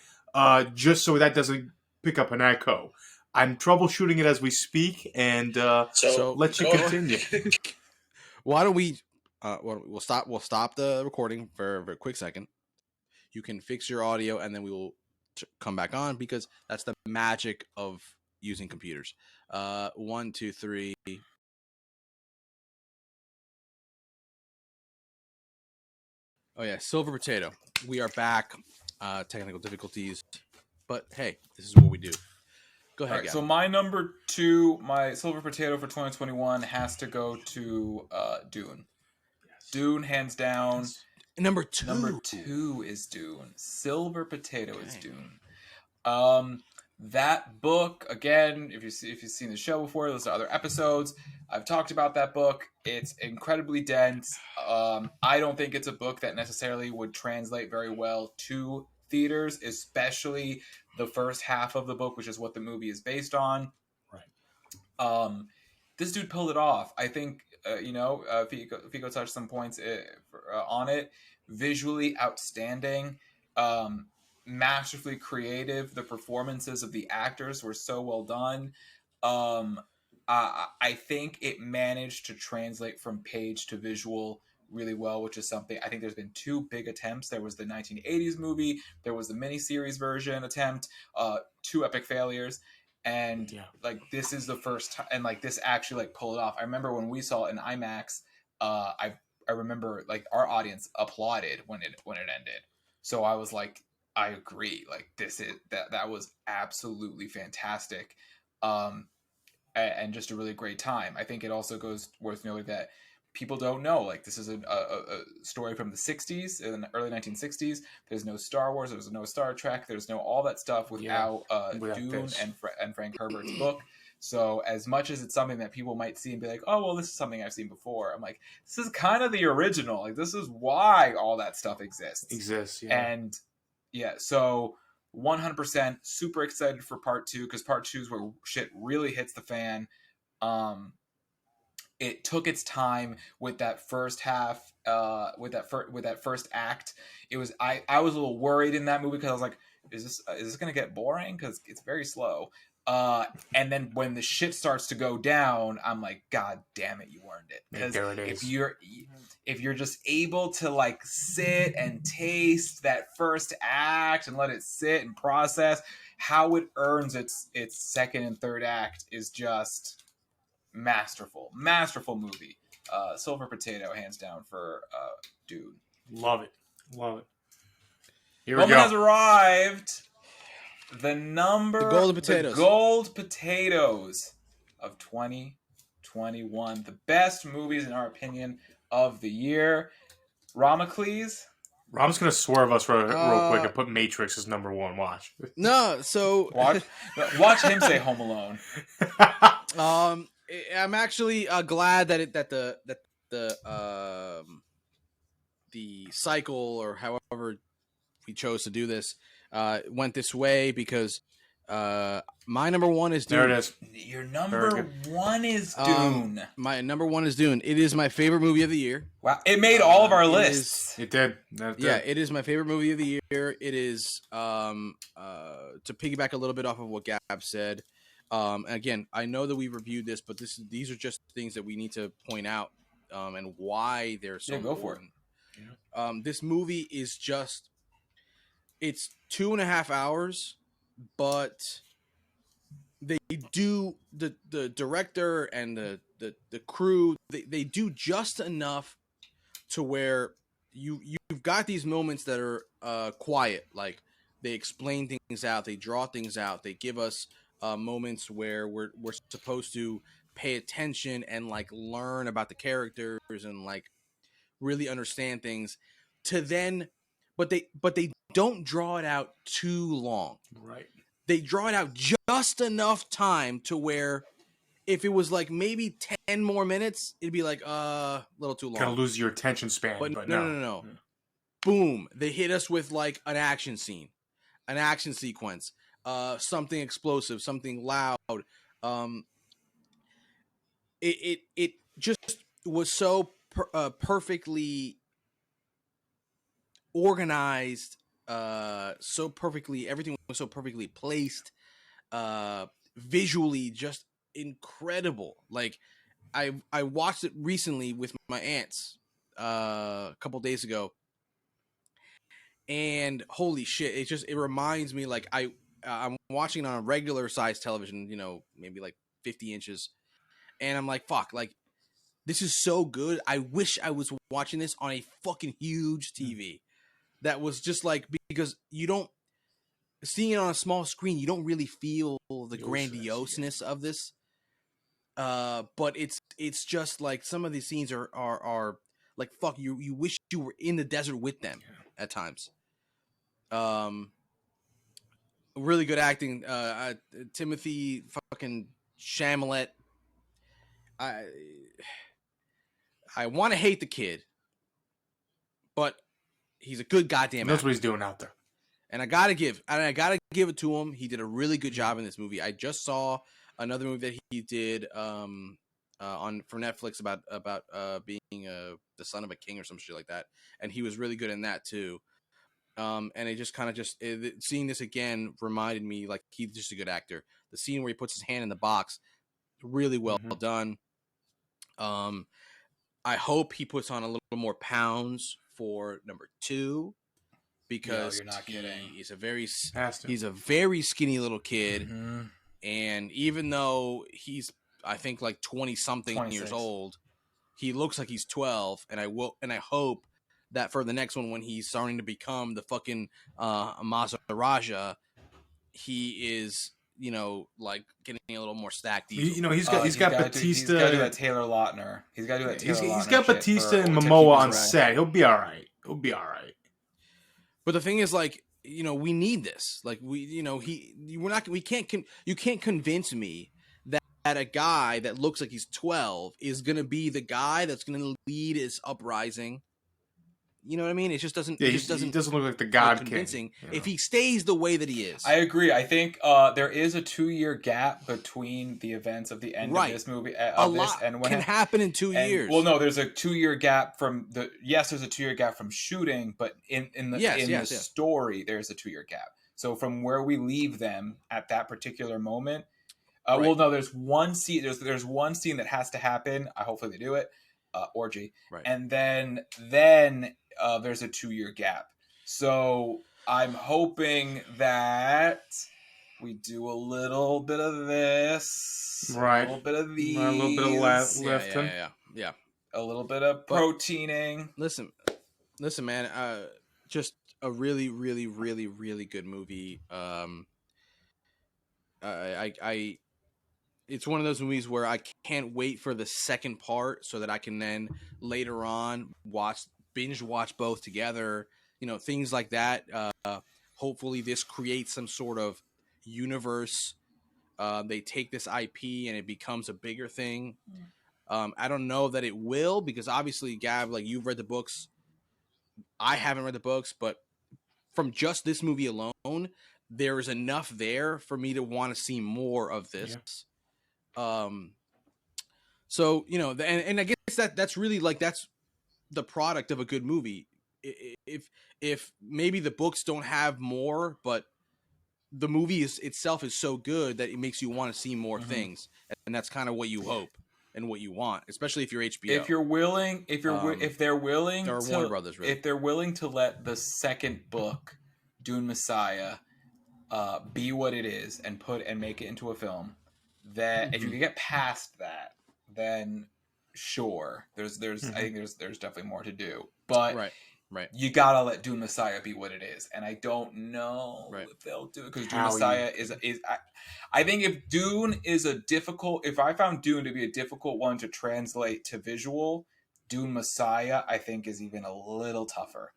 just so that doesn't pick up an echo. I'm troubleshooting it as we speak, and so let you continue. Why don't we? We'll stop the recording for a quick second. You can fix your audio, and then we will come back on, because that's the magic of using computers. 1, 2, 3. Oh yeah, silver potato. We are back. Technical difficulties, but hey, this is what we do. Go ahead. All right, so my number 2, my silver potato for 2021 has to go to Dune. Yes. Dune, hands down. Number 2. Number 2 is Dune. Silver potato is Dune. That book, again, if you've seen the show before, those are other episodes. I've talked about that book. It's incredibly dense. I don't think it's a book that necessarily would translate very well to theaters, especially the first half of the book, which is what the movie is based on. Right. This dude pulled it off. I think, Fico touched some points on it. Visually outstanding. Masterfully creative. The performances of the actors were so well done. I think it managed to translate from page to visual really well, which is something I think there's been 2 big attempts. There was the 1980s movie, there was the miniseries version attempt, 2 epic failures, and like this is the first time, and like this actually like pulled it off. I remember when we saw it in IMAX, I remember like our audience applauded when it ended. So I was like, I agree. Like that was absolutely fantastic, and just a really great time. I think it also goes worth noting that people don't know. Like, this is a story from the 60s, in the early 1960s. There's no Star Wars. There's no Star Trek. There's no all that stuff without Dune and Frank Herbert's book. So as much as it's something that people might see and be like, oh, well, this is something I've seen before, I'm like, this is kind of the original. Like, this is why all that stuff exists. Yeah. And yeah, so 100% super excited for part 2, because part 2 is where shit really hits the fan. It took its time with that first half, with that first act. It was I was a little worried in that movie, because I was like, is this gonna get boring, because it's very slow. And then when the shit starts to go down, I'm like, God damn it, you earned it. Because if you're just able to like sit and taste that first act and let it sit and process, how it earns its second and third act is just masterful movie. Silver Potato, hands down, for Dude. Love it. Here we Moment go. has arrived. The gold potatoes of 2021. The best movies, in our opinion, of the year. Ramacles? Rob's going to swerve us real quick and put Matrix as number 1. Watch. No, so... Watch him say Home Alone. I'm actually glad that the cycle, or however we chose to do this, went this way, because my number 1 is Dune. There it is. Your number 1 is Dune. My number 1 is Dune. It is my favorite movie of the year. Wow, it made all of our lists. It did. Yeah, it is my favorite movie of the year. It is to piggyback a little bit off of what Gab said. Again, I know that we reviewed this, but these are just things that we need to point out, and why they're so important. Yeah. This movie is just, it's 2.5 hours, but they do, the director and the crew, they do just enough to where you've got these moments that are quiet, like they explain things out, they draw things out, they give us moments where we're supposed to pay attention and like learn about the characters and like really understand things, to then, but they don't draw it out too long. Right. They draw it out just enough time to where if it was like maybe 10 more minutes, it'd be like a little too long. Kind of lose your attention span. But no. Boom. They hit us with like an action scene, an action sequence, something explosive, something loud. It just was so perfectly organized, so perfectly, everything was so perfectly placed, visually just incredible. Like I watched it recently with my aunts a couple days ago, and holy shit, it reminds me, like I'm watching on a regular size television, maybe like 50 inches, and I'm like, fuck, like this is so good. I wish I was watching this on a fucking huge TV. That was just like, because seeing it on a small screen, you don't really feel the grandioseness of this. But it's just like some of these scenes are like, fuck, you wish you were in the desert with them at times. Really good acting. Timothy fucking Chalamet. I want to hate the kid, but he's a good goddamn actor. That's what he's doing out there. And I gotta give it to him. He did a really good job in this movie. I just saw another movie that he did for Netflix about being the son of a king or some shit like that, and he was really good in that too. And it just kind of seeing this again reminded me, like, he's just a good actor. The scene where he puts his hand in the box, really well done. I hope he puts on a little more pounds for number 2, because you're not kidding. He's a very skinny little kid, Mm-hmm. and even though he's, I think, like 20 something years old, he looks like he's 12. And I hope that for the next one, when he's starting to become the fucking Maharaja, he is like getting a little more stacked. He's got Batista. He's got to do that Taylor Lautner. He's got to do that Taylor Lautner. He's got shit Batista and to Momoa keep on his set. He'll be all right. But the thing is, like, we need this. Like, you can't convince me that a guy that looks like he's 12 is gonna be the guy that's gonna lead his uprising. You know what I mean? It just doesn't. Yeah, It he just doesn't doesn't look like the God convincing King. You know? if he stays the way that he is. I agree. I think there is a 2-year gap between the events of the end of this movie. A lot and when can happen in 2 years. Well, no, there's a 2-year gap from there's a 2-year gap from shooting, but in the story, there's a 2-year gap. So from where we leave them at that particular moment, well, no, there's one scene. There's one scene that has to happen. Hopefully they do it. Orgy, right. And then there's a 2-year gap. So I'm hoping that we do a little bit of this, right? A little bit of these, a little bit of lifting, yeah. A little bit of proteining. Listen, man. Just a really, really, really, really good movie. It's one of those movies where I can't wait for the second part so that I can then later on binge watch both together. Things like that. Hopefully this creates some sort of universe. They take this IP and it becomes a bigger thing. I don't know that it will, because obviously, Gab, like, you've read the books. I haven't read the books, but from just this movie alone, there is enough there for me to want to see more of this. Yeah. So, and I guess that's really, like, that's the product of a good movie. If maybe the books don't have more, but the movie itself is so good that it makes you want to see more things. And that's kind of what you hope and what you want, especially if you're HBO. If they're willing or Warner Brothers, really. If they're willing to let the second book, Dune Messiah, be what it is and make it into a film, that if you can get past that, then sure, there's I think there's definitely more to do. But right. You gotta let Dune Messiah be what it is, and I don't know if they'll do it, because Dune Messiah is I think if Dune is if I found Dune to be a difficult one to translate to visual, Dune Messiah I think is even a little tougher,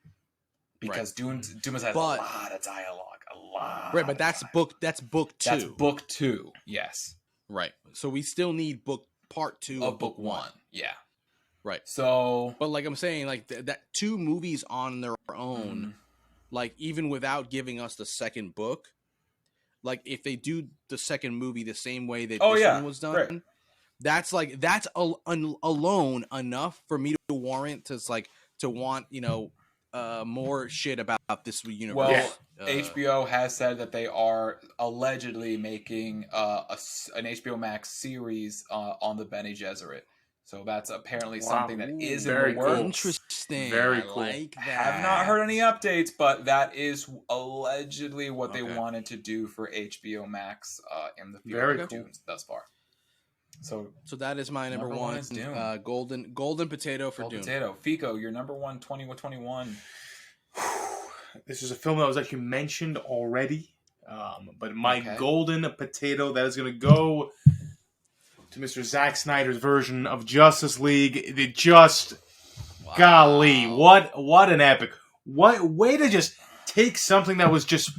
because Dune Messiah has a lot of dialogue, Right, but that's book 2. That's book 2, yes. Right. So we still need part 2 of book 1. Yeah. Right. So, but like I'm saying, like that 2 movies on their own, like, even without giving us the second book, like, if they do the second movie the same way that this one was done, that's alone enough for me to warrant to want more shit about this universe. Well, HBO has said that they are allegedly making an HBO Max series on the Bene Gesserit. So that's apparently something that is in the works. Interesting. Very cool. Like that. Have not heard any updates, but that is allegedly what they wanted to do for HBO Max in the field of Dune thus far. So that is my number one. Is Dune. Golden potato for Dune. Potato. Fico, your number one 2021. This is a film that was actually mentioned already, but my golden potato that is going to go to Mr. Zack Snyder's version of Justice League. It just, golly, what an epic! What way to just take something that was just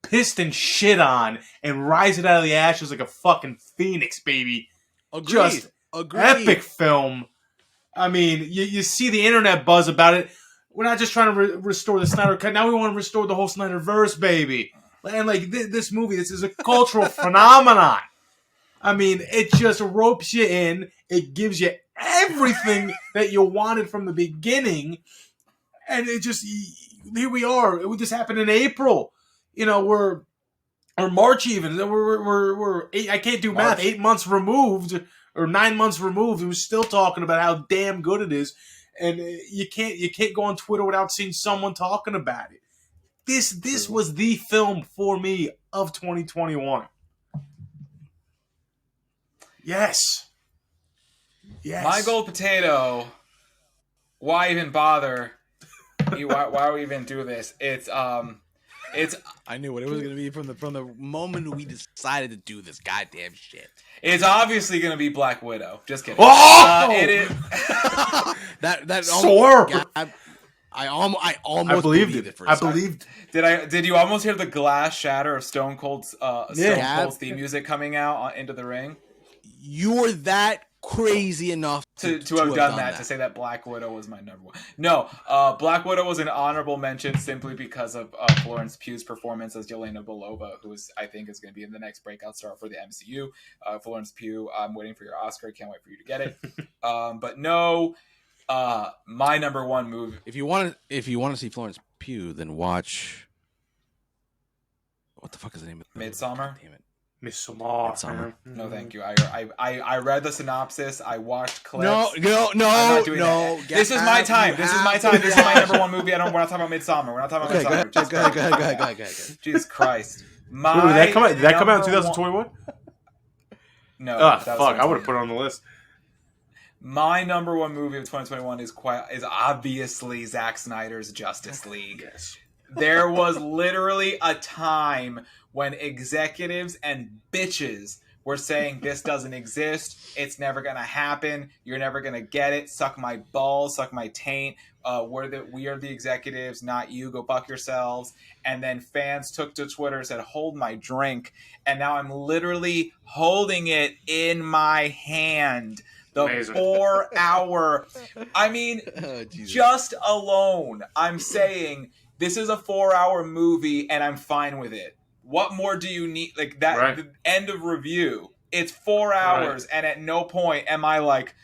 pissed and shit on and rise it out of the ashes like a fucking phoenix, baby. Agreed. Just epic film. I mean, you see the internet buzz about it. We're not just trying to restore the Snyder Cut. Now we want to restore the whole Snyderverse, baby. And like this movie, this is a cultural phenomenon. I mean, it just ropes you in. It gives you everything that you wanted from the beginning. And it just, here we are. This happened in April. Or March even. We're I can't do math. 8 months removed, or 9 months removed. We're still talking about how damn good it is. And you can't go on Twitter without seeing someone talking about it. This was the film for me of 2021. Yes. My gold potato. Why even bother? Why we even do this? It's I knew what it was gonna be from the moment we decided to do this goddamn shit. It's obviously going to be Black Widow. Just kidding. Oh! It is. that Swerve! I almost I believed believed it. for a I second. believed. Did you almost hear the glass shatter of Stone Cold's Yeah. theme music coming out into the ring? You're that crazy enough To have done that, to say that Black Widow was my number one. No, Black Widow was an honorable mention simply because of Florence Pugh's performance as Yelena Belova, who I think is going to be the next breakout star for the MCU. Florence Pugh, I'm waiting for your Oscar. Can't wait for you to get it. But no, my number one movie. If you want to see Florence Pugh, then watch. What the fuck is the name of the Midsommar? Damn it. Midsommar. No, thank you. I read the synopsis. I watched clips. No. I'm not doing that. This is my time. This is my time. This is my number one movie. We're not talking about Midsommar. We're not talking about Okay, Midsommar. go ahead. Jesus Christ. Wait, did that come out in 2021? No. Oh, fuck. I would have put it on the list. My number one movie of 2021 is obviously Zack Snyder's Justice League. Yes. There was literally a time when executives and bitches were saying this doesn't exist, it's never gonna happen, you're never gonna get it, suck my balls, suck my taint, we are the executives, not you, go fuck yourselves. And then fans took to Twitter, said hold my drink, and now I'm literally holding it in my hand. The Amazing. 4 hour, I mean, just alone, I'm saying this is a 4 hour movie and I'm fine with it. What more do you need? Like that, right. The end of review. It's 4 hours, and at no point am I like,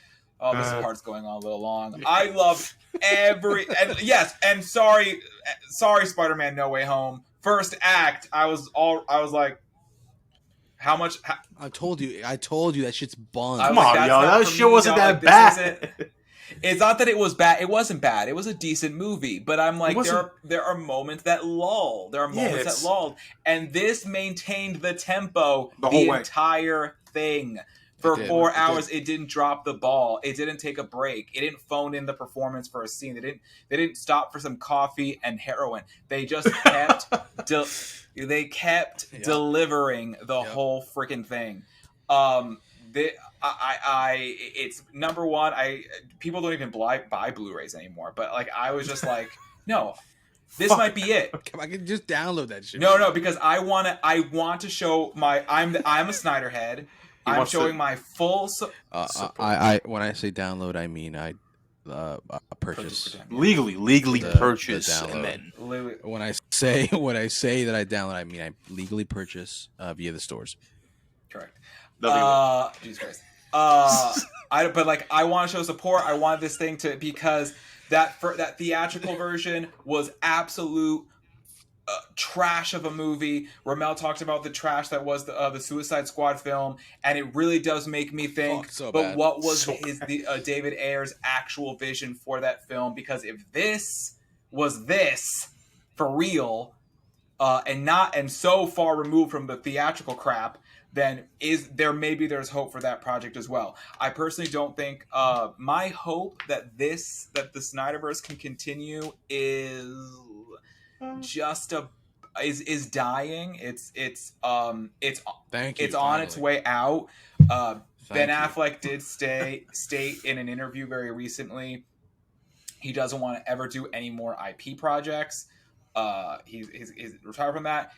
oh, this part's going on a little long. I love every, and yes, and sorry, Spider-Man: No Way Home. First act, I was like, how much? I told you that shit's bun. Come on, yo, that shit wasn't that bad. It's not that it was bad. It wasn't bad. It was a decent movie. But I'm like, there are moments that lull. There are moments that lulled. And this maintained the tempo the entire thing. For 4 hours, it didn't drop the ball. It didn't take a break. It didn't phone in the performance for a scene. They didn't stop for some coffee and heroin. They just kept delivering the whole freaking thing. It's number one. People don't even buy Blu-rays anymore. But like, I was just like, no, this might be it. I can just download that shit. No, because I want to show my. I'm a Snyder head. I'm showing my full. When I say download, I mean I purchase legally purchase, the and then when I say that I download, I mean I legally purchase via the stores. Correct. Jesus Christ. But like, I want to show support. I want this thing to, because that theatrical version was absolute trash of a movie. Ramel talked about the trash that was the Suicide Squad film, and it really does make me think. What was David Ayer's actual vision for that film? Because if this was this for real, and so far removed from the theatrical crap, then there's hope for that project as well. I personally don't think my hope that the Snyderverse can continue is just is dying. It's on its way out. Ben Affleck did state in an interview very recently he doesn't want to ever do any more IP projects. He's retired from that.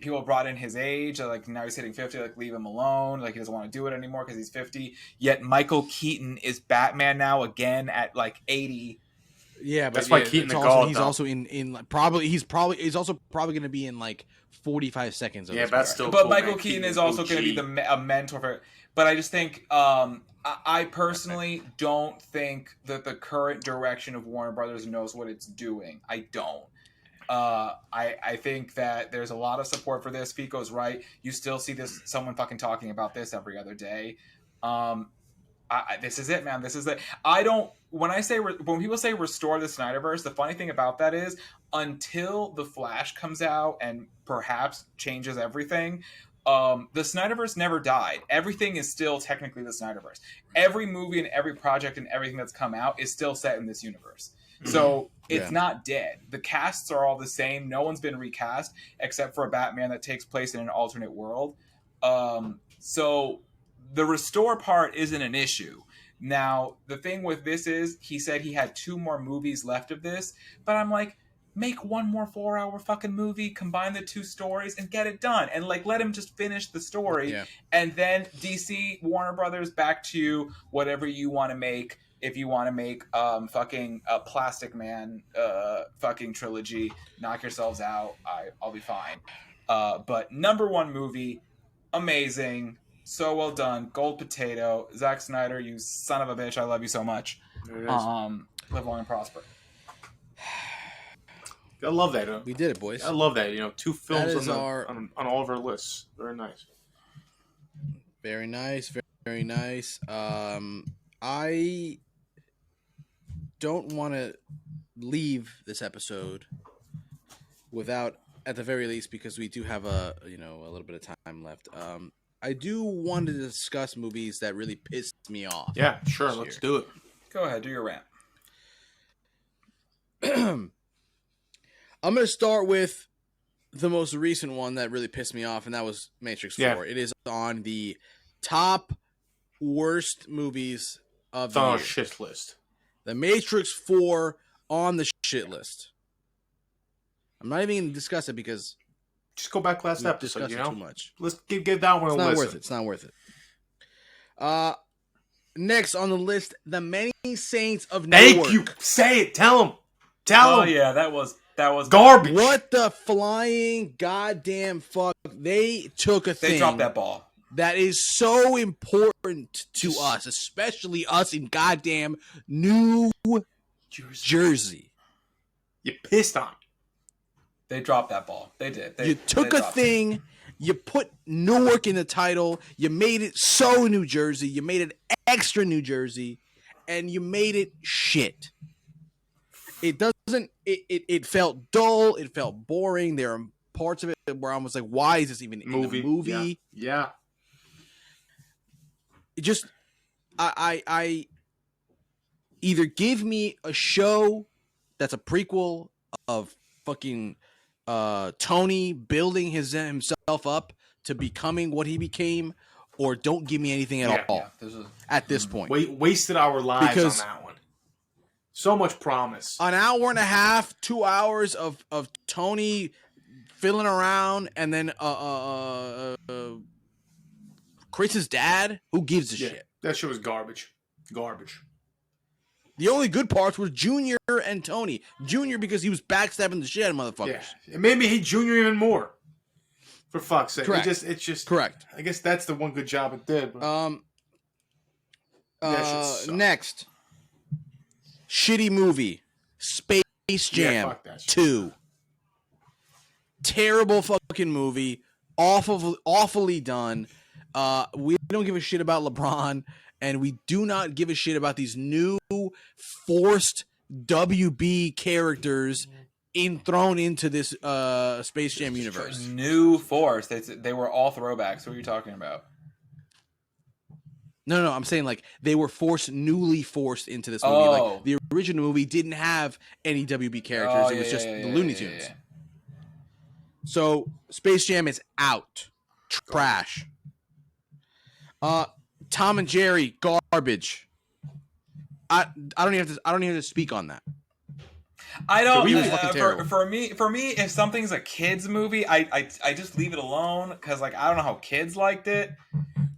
People brought in his age, like now he's hitting 50, like leave him alone, like he doesn't want to do it anymore because he's 50. Yet Michael Keaton is Batman now again at like 80. Yeah, but that's why Keaton he's also in like, he's also probably going to be in like 45 seconds. Yeah, that's still. But cool, Michael Keaton is also going to be a mentor for. But I just think I personally don't think that the current direction of Warner Brothers knows what it's doing. I don't. I think that there's a lot of support for this. Fico's right. You still see someone fucking talking about this every other day. This is it, man. This is it. When people say restore the Snyderverse, the funny thing about that is until The Flash comes out and perhaps changes everything, the Snyderverse never died. Everything is still technically the Snyderverse. Every movie and every project and everything that's come out is still set in this universe. So it's Yeah. not dead. The casts are all the same. No one's been recast except for a Batman that takes place in an alternate world. So the restore part isn't an issue. Now, the thing with this is, he said he had 2 more movies left of this, but I'm like, make 1 more 4-hour fucking movie, combine the 2 stories, and get it done. And, like, let him just finish the story. Yeah. And then DC, Warner Brothers, back to you, whatever you want to make. If you want to make fucking a Plastic Man fucking trilogy, knock yourselves out. I'll be fine. But number 1 movie, amazing. So well done. Gold potato. Zack Snyder, you son of a bitch. I love you so much. There it is. Live long and prosper. I love that. We did it, boys. I love that. 2 films is on all of our lists. Very nice. Very nice. Very, very nice. I don't want to leave this episode without, at the very least, because we do have a little bit of time left. I do want to discuss movies that really pissed me off. Yeah, sure. Let's do it. Go ahead, do your rant. I'm going to start with the most recent one that really pissed me off, and that was Matrix 4. Yeah. It is on the top worst movies of It's the on year. our shit list. The Matrix 4 on the shit list. I'm not even going to discuss it because Just go back last we've episode. discussed it too much. Let's give that one It's a not listen. worth it. It's not worth it. Next on the list, The Many Saints of Thank Newark. you. Say it. Tell him. Tell Oh him. yeah, that was Garbage. What the flying goddamn fuck? They took a They thing dropped that ball. that is so important to us, especially us in goddamn New Jersey. You pissed on. They dropped that ball. They did. You took they a dropped it. thing, you put Newark in the title, you made it so New Jersey, you made it extra New Jersey, and you made it shit. It doesn't. It felt dull. It felt boring. There are parts of it where I was like, "Why is this even in the movie?" Yeah. It just, I either give me a show that's a prequel of fucking Tony building himself up to becoming what he became, or don't give me anything at all Yeah, this is at this point. Wasted our lives Because- on that one. So much promise. An hour and a half, 2 hours of Tony fiddling around, and then Chris's dad. Who gives a Yeah, shit? that shit was garbage. Garbage. The only good parts were Junior and Tony. Junior because he was backstabbing the shit out of motherfuckers. Yeah. It made me hate Junior even more. For fuck's sake. Correct. It's just Correct. I guess that's the one good job it did. But that shit sucked. Next, shitty movie, Space Jam fuck that shit. 2. Terrible fucking movie, awfully done. We don't give a shit about LeBron, and we do not give a shit about these new forced WB characters thrown into this Space Jam universe. new force. They were all throwbacks. What are you talking about? No, I'm saying like they were newly forced into this movie. Oh. Like the original movie didn't have any WB characters. Oh, It was yeah, just yeah, the yeah, Looney yeah, Tunes. yeah. So Space Jam is out. Trash. Tom and Jerry, garbage. I don't even have to speak on that. I don't. It was fucking terrible. For me, if something's a kids movie, I just leave it alone because like I don't know how kids liked it.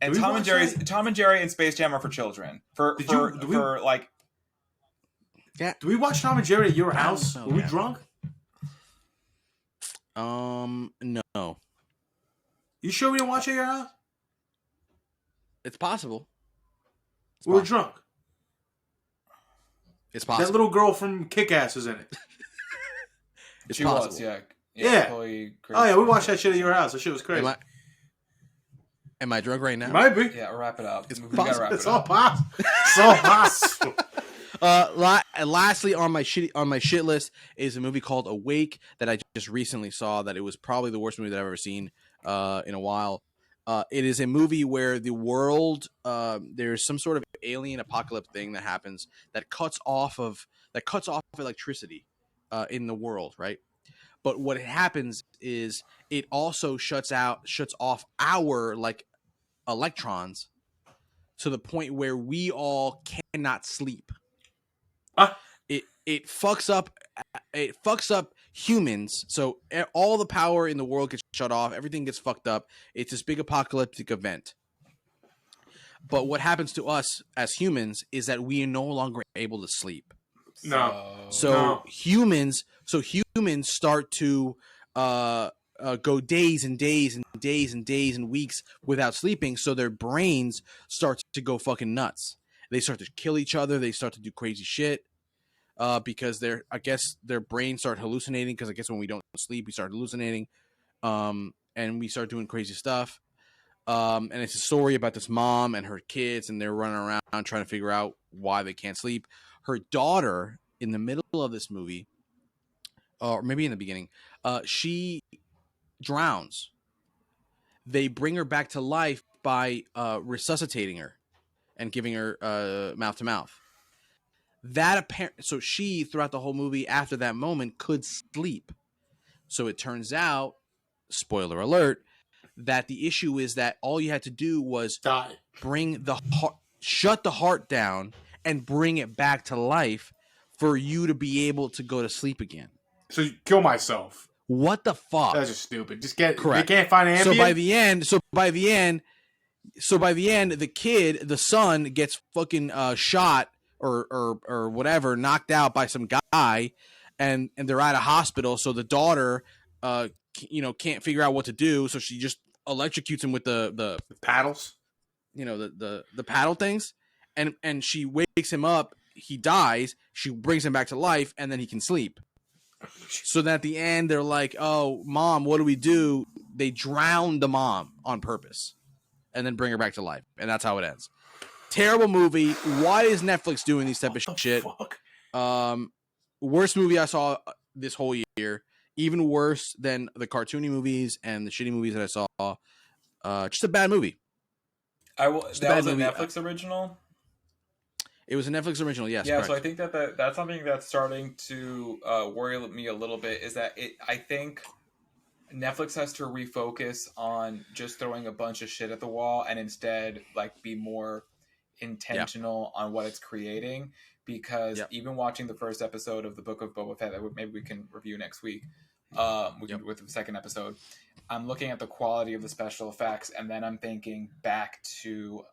And Did we Tom and watch that? Tom and Jerry and Space Jam are for children. Did we- Like Yeah. do we watch Tom and Jerry at your house? know, Were we man. drunk? No. You sure we didn't watch it at your house? It's possible. We were drunk. It's That possible. little girl from Kick-Ass is in it. It's she possible. was, yeah. Yeah. Chloe Oh yeah, we Grace. watched that shit at your house. That shit was crazy. Am I drunk right now? Might be. Yeah, wrap it up. It's We gotta possible. wrap It's it all up. possible. It's all possible. Lastly, on my shit list is a movie called Awake that I just recently saw. That it was probably the worst movie that I've ever seen in a while. It is a movie where the world, there's some sort of alien apocalypse thing that happens that cuts off electricity in the world, right? But what happens is it also shuts off our like electrons to the point where we all cannot sleep. It fucks up humans. So all the power in the world gets shut off. Everything gets fucked up. It's this big apocalyptic event. But what happens to us as humans is that we are no longer able to sleep. So humans start to go days and days and days and days and weeks without sleeping. So their brains start to go fucking nuts. They start to kill each other. They start to do crazy shit. Because I guess their brains start hallucinating. Because I guess when we don't sleep, we start hallucinating, and we start doing crazy stuff. And it's a story about this mom and her kids, and they're running around trying to figure out why they can't sleep. Her daughter, in the middle of this movie, or maybe in the beginning, she drowns. They bring her back to life by resuscitating her and giving her mouth to mouth. So she, throughout the whole movie, after that moment, could sleep. So it turns out, spoiler alert, that the issue is that all you had to do was bring the heart, shut the heart down, and bring it back to life for you to be able to go to sleep again. So you kill myself. What the fuck? That's just stupid. Just get correct. They can't find Ambien. So by the end, the kid, the son, gets fucking shot or whatever, knocked out by some guy, and they're at a hospital. So the daughter, can't figure out what to do. So she just electrocutes him with the paddles, the paddle things, and she wakes him up. He dies. She brings him back to life, and then he can sleep. So that at the end, they're like, "Oh, mom, what do we do?" They drown the mom on purpose, and then bring her back to life, and that's how it ends. Terrible movie. Why is Netflix doing these type of shit? Fuck? Worst movie I saw this whole year. Even worse than the cartoony movies and the shitty movies that I saw. Just a bad movie. That was a Netflix original? It was a Netflix original, yes. Yeah, correct. so I think that's something that's starting to worry me a little bit, is that I think Netflix has to refocus on just throwing a bunch of shit at the wall and instead be more intentional on what it's creating. Because even watching the first episode of the Book of Boba Fett, that maybe we can review next week, with the second episode, I'm looking at the quality of the special effects, and then I'm thinking back to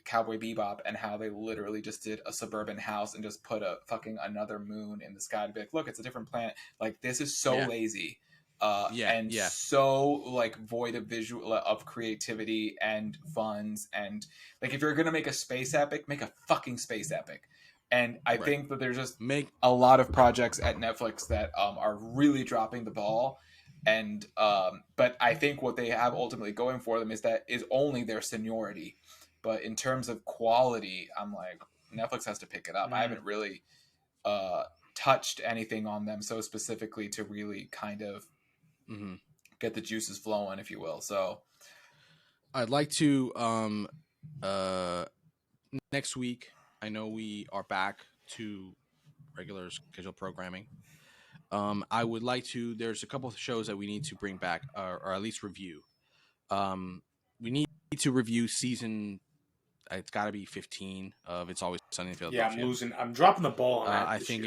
Cowboy Bebop and how they literally just did a suburban house and just put a fucking another moon in the sky to be like, look, it's a different planet. Like, this is so lazy. So void of creativity and funds, and if you're gonna make a space epic, make a fucking space epic. And I think that there's just a lot of projects at Netflix that are really dropping the ball, and but I think what they have ultimately going for them is only their seniority. But in terms of quality, I'm like, Netflix has to pick it up. I haven't really touched anything on them so specifically to really kind of get the juices flowing, if you will. So I'd like to next week, I know we are back to regular scheduled programming. I would like to, there's a couple of shows that we need to bring back or at least review. We need to review season, it's got to be 15 of It's Always Sunny in Philadelphia. I'm dropping the ball on that. I think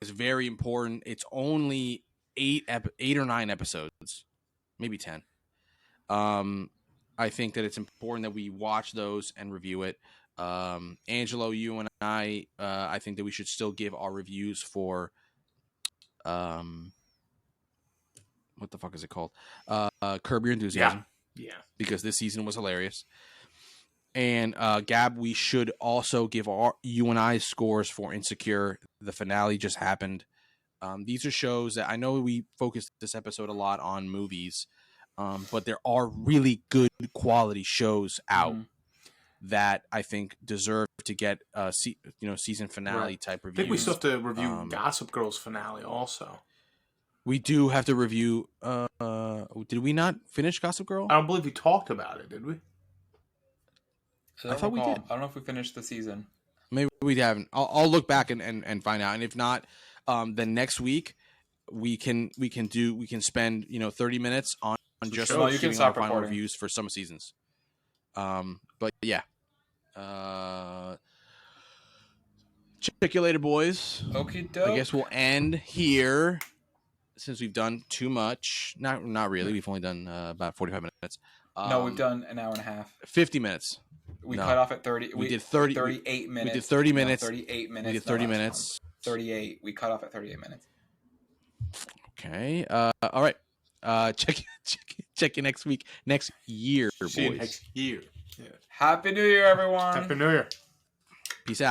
it's very important. It's only 8 or 9 episodes, maybe 10. I think that it's important that we watch those and review it. Angelo, you and I think that we should still give our reviews for what the fuck is it called? Curb Your Enthusiasm. Yeah. Because this season was hilarious. And Gab, we should also give you and I scores for Insecure. The finale just happened. These are shows that I know we focused this episode a lot on movies, but there are really good quality shows out that I think deserve to get season finale type reviews. I think we still have to review Gossip Girl's finale also. We do have to review. Did we not finish Gossip Girl? I don't believe we talked about it, did we? I thought we recall. did. I don't know if we finished the season. Maybe we haven't. I'll look back and find out. And if not, then next week we can spend 30 minutes on just sure. You can giving stop our final recording. reviews for some seasons. But yeah. Check you later, boys. Okie doke. I guess we'll end here since we've done too much. Not really. We've only done about 45 minutes. No, we've done an hour and a half. 50 minutes. We No. cut off at 30. We did 30 38 minutes. We did 30 No, minutes. 38 minutes. We did No, 30 that's wrong. minutes. 38. We cut off at 38 minutes. Okay. All right. Check you next week, next year, See you boys. next year. Yeah. Happy New Year, everyone. Happy New Year. Peace out.